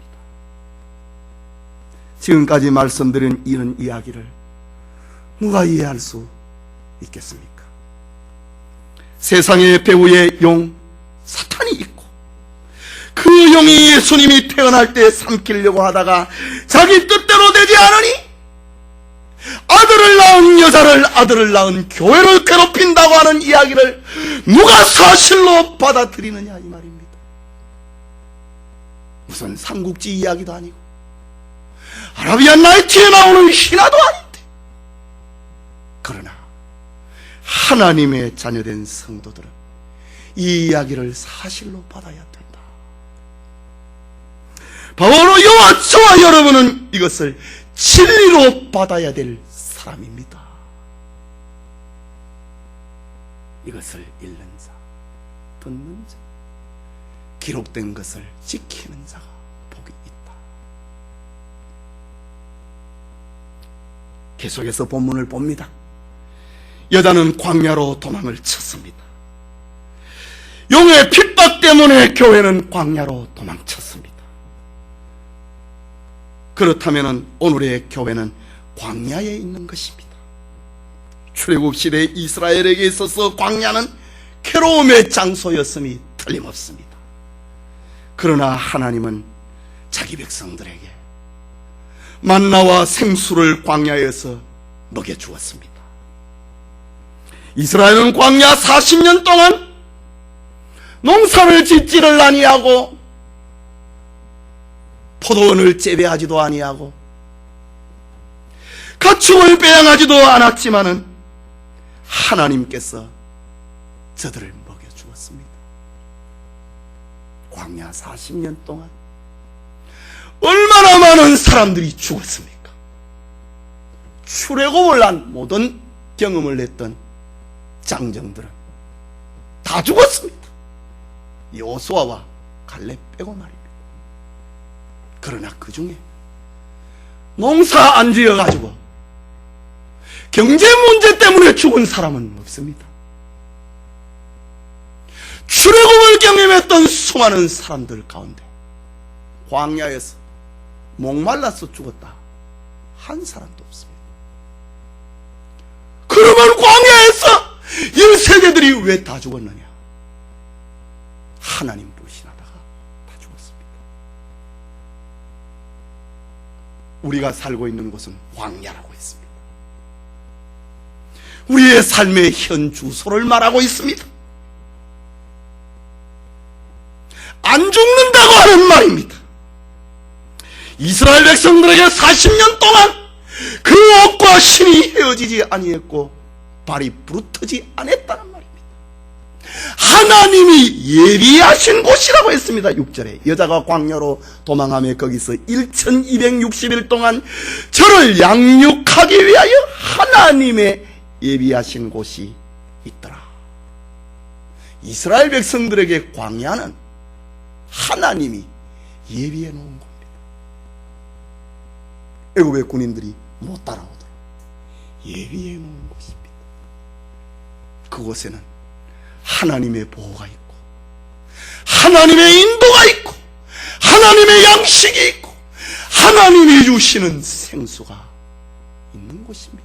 A: 지금까지 말씀드린 이런 이야기를 누가 이해할 수 있겠습니까? 세상의 배후의 용 사탄이 있고 그 용이 예수님이 태어날 때 삼키려고 하다가 자기 뜻대로 되지 않으니 아들을 낳은 여자를, 아들을 낳은 교회를 괴롭힌다고 하는 이야기를 누가 사실로 받아들이느냐 이 말입니다. 무슨 삼국지 이야기도 아니고 아라비안 나이트에 나오는 신화도 아닌데, 그러나 하나님의 자녀된 성도들은 이 이야기를 사실로 받아야 된다. 바로 여호와 저와 여러분은 이것을 진리로 받아야 될 사람입니다. 이것을 읽는 자, 듣는 자, 기록된 것을 지키는 자가 복이 있다. 계속해서 본문을 봅니다. 여자는 광야로 도망을 쳤습니다. 용의 핍박 때문에 교회는 광야로 도망쳤습니다. 그렇다면 오늘의 교회는 광야에 있는 것입니다. 출애굽 시대 이스라엘에게 있어서 광야는 괴로움의 장소였음이 틀림없습니다. 그러나 하나님은 자기 백성들에게 만나와 생수를 광야에서 먹여주었습니다. 이스라엘은 광야 40년 동안 농사를 짓지를 아니하고 포도원을 재배하지도 아니하고 가축을 빼양하지도 않았지만은 하나님께서 저들을 먹여주었습니다. 광야 40년 동안 얼마나 많은 사람들이 죽었습니까? 출애굽을 한 모든 경험을 했던 장정들은 다 죽었습니다. 여호수아와 갈렙 빼고 말입니다. 그러나 그 중에 농사 안 지어가지고 경제 문제 때문에 죽은 사람은 없습니다. 출애굽을 경험했던 수많은 사람들 가운데 광야에서 목말라서 죽었다 한 사람도 없습니다. 그 1세대들이 왜 다 죽었느냐? 하나님 불신하다가 다 죽었습니다. 우리가 살고 있는 곳은 광야라고 했습니다. 우리의 삶의 현 주소를 말하고 있습니다. 안 죽는다고 하는 말입니다. 이스라엘 백성들에게 40년 동안 그 옷과 신이 헤어지지 아니했고 발이 부르트지 않았다는 말입니다. 하나님이 예비하신 곳이라고 했습니다. 6절에 여자가 광야로 도망하며 거기서 1260일 동안 저를 양육하기 위하여 하나님의 예비하신 곳이 있더라. 이스라엘 백성들에게 광야는 하나님이 예비해 놓은 겁니다. 애굽의 군인들이 못 따라오도록 예비해 놓은 곳입니다. 그곳에는 하나님의 보호가 있고 하나님의 인도가 있고 하나님의 양식이 있고 하나님이 주시는 생수가 있는 곳입니다.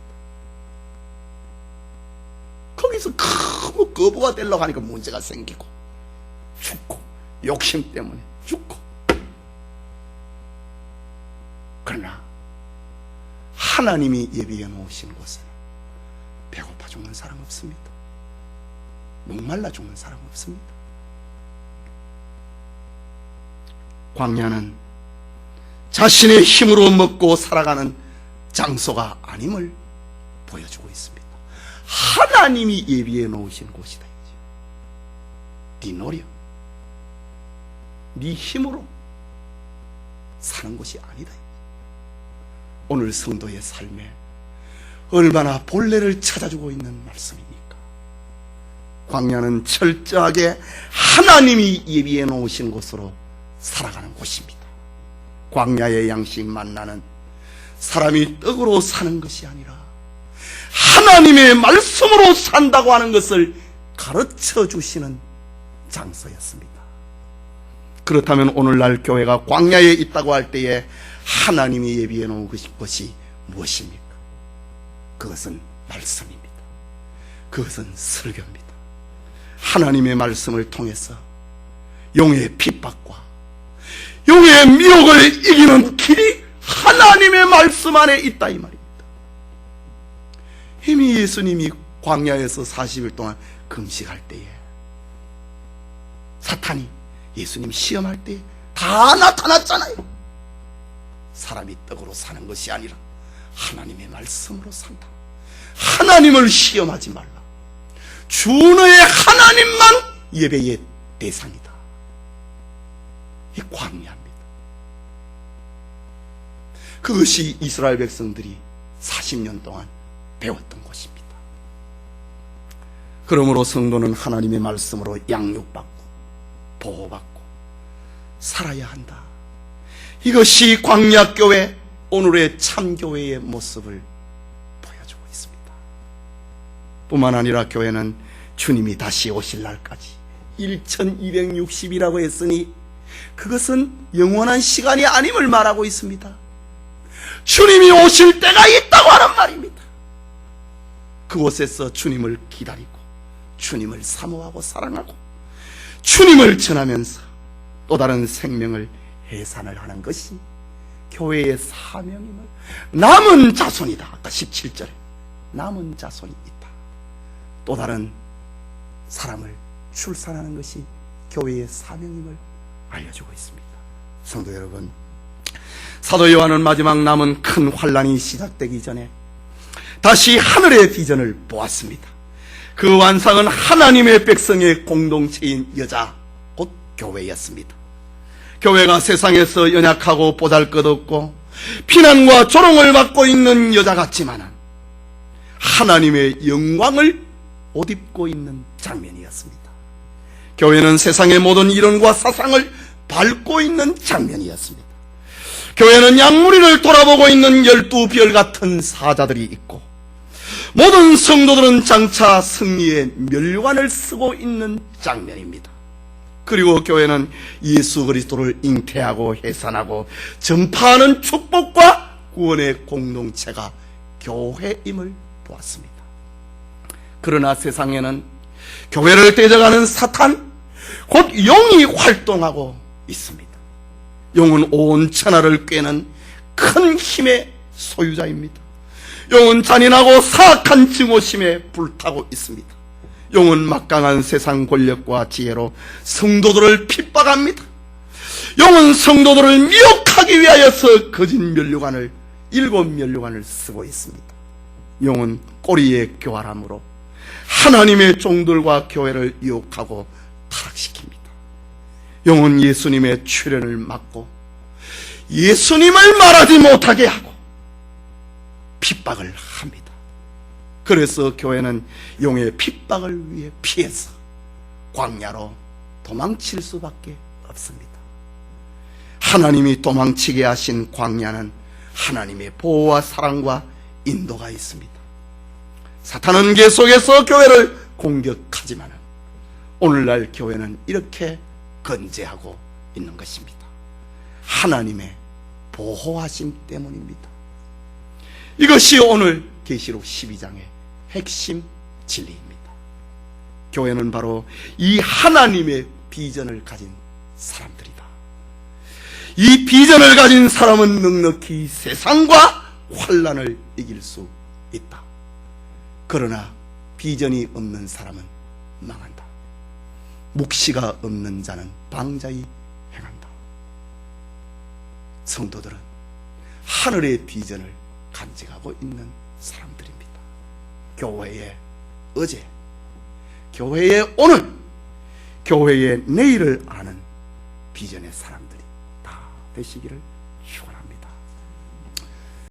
A: 거기서 너무 거부가 되려고 하니까 문제가 생기고 죽고 욕심 때문에 죽고. 그러나 하나님이 예비해 놓으신 곳에는 배고파 죽는 사람 없습니다. 목말라 죽는 사람 없습니다. 광야는 자신의 힘으로 먹고 살아가는 장소가 아님을 보여주고 있습니다. 하나님이 예비해 놓으신 곳이다. 네 노력, 네 힘으로 사는 것이 아니다. 오늘 성도의 삶에 얼마나 본래를 찾아주고 있는 말씀입니까? 광야는 철저하게 하나님이 예비해 놓으신 곳으로 살아가는 곳입니다. 광야의 양식 만나는 사람이 떡으로 사는 것이 아니라 하나님의 말씀으로 산다고 하는 것을 가르쳐 주시는 장소였습니다. 그렇다면 오늘날 교회가 광야에 있다고 할 때에 하나님이 예비해 놓은 것이 무엇입니까? 그것은 말씀입니다. 그것은 설교입니다. 하나님의 말씀을 통해서 용의 핍박과 용의 미혹을 이기는 길이 하나님의 말씀 안에 있다 이 말입니다. 이미 예수님이 광야에서 40일 동안 금식할 때에 사탄이 예수님 시험할 때 다 나타났잖아요. 사람이 떡으로 사는 것이 아니라 하나님의 말씀으로 산다. 하나님을 시험하지 말라. 주 너의 하나님만 예배의 대상이다. 이 광야입니다. 그것이 이스라엘 백성들이 40년 동안 배웠던 것입니다. 그러므로 성도는 하나님의 말씀으로 양육받고 보호받고 살아야 한다. 이것이 광야교회, 오늘의 참교회의 모습을 보여주고 있습니다. 뿐만 아니라 교회는 주님이 다시 오실 날까지 1260이라고 했으니 그것은 영원한 시간이 아님을 말하고 있습니다. 주님이 오실 때가 있다고 하는 말입니다. 그곳에서 주님을 기다리고 주님을 사모하고 사랑하고 주님을 전하면서 또 다른 생명을 해산을 하는 것이 교회의 사명임을, 남은 자손이다. 아까 17절에 남은 자손이 있다. 또 다른 사람을 출산하는 것이 교회의 사명임을 알려주고 있습니다. 성도 여러분, 사도 요한은 마지막 남은 큰 환란이 시작되기 전에 다시 하늘의 비전을 보았습니다. 그 완상은 하나님의 백성의 공동체인 여자, 곧 교회였습니다. 교회가 세상에서 연약하고 보잘것없고 피난과 조롱을 받고 있는 여자 같지만 하나님의 영광을 옷 입고 있는 장면이었습니다. 교회는 세상의 모든 이론과 사상을 밟고 있는 장면이었습니다. 교회는 양무리를 돌아보고 있는 12별 같은 사자들이 있고 모든 성도들은 장차 승리의 멸관을 쓰고 있는 장면입니다. 그리고 교회는 예수 그리스도를 잉태하고 해산하고 전파하는 축복과 구원의 공동체가 교회임을 보았습니다. 그러나 세상에는 교회를 떼져가는 사탄, 곧 용이 활동하고 있습니다. 용은 온 천하를 꿰는 큰 힘의 소유자입니다. 용은 잔인하고 사악한 증오심에 불타고 있습니다. 용은 막강한 세상 권력과 지혜로 성도들을 핍박합니다. 용은 성도들을 미혹하기 위하여서 거짓 면류관을, 7면류관을 쓰고 있습니다. 용은 꼬리에 교활함으로 하나님의 종들과 교회를 유혹하고 타락시킵니다. 용은 예수님의 출현을 막고 예수님을 말하지 못하게 하고 핍박을 합니다. 그래서 교회는 용의 핍박을 위해 피해서 광야로 도망칠 수밖에 없습니다. 하나님이 도망치게 하신 광야는 하나님의 보호와 사랑과 인도가 있습니다. 사탄은 계속해서 교회를 공격하지만 오늘날 교회는 이렇게 건재하고 있는 것입니다. 하나님의 보호하심 때문입니다. 이것이 오늘 계시록 12장의 핵심 진리입니다. 교회는 바로 이 하나님의 비전을 가진 사람들이다. 이 비전을 가진 사람은 넉넉히 세상과 환난을 이길 수 있다. 그러나 비전이 없는 사람은 망한다. 묵시가 없는 자는 방자히 행한다. 성도들은 하늘의 비전을 간직하고 있는 사람들입니다. 교회의 어제, 교회의 오늘, 교회의 내일을 아는 비전의 사람들이 다 되시기를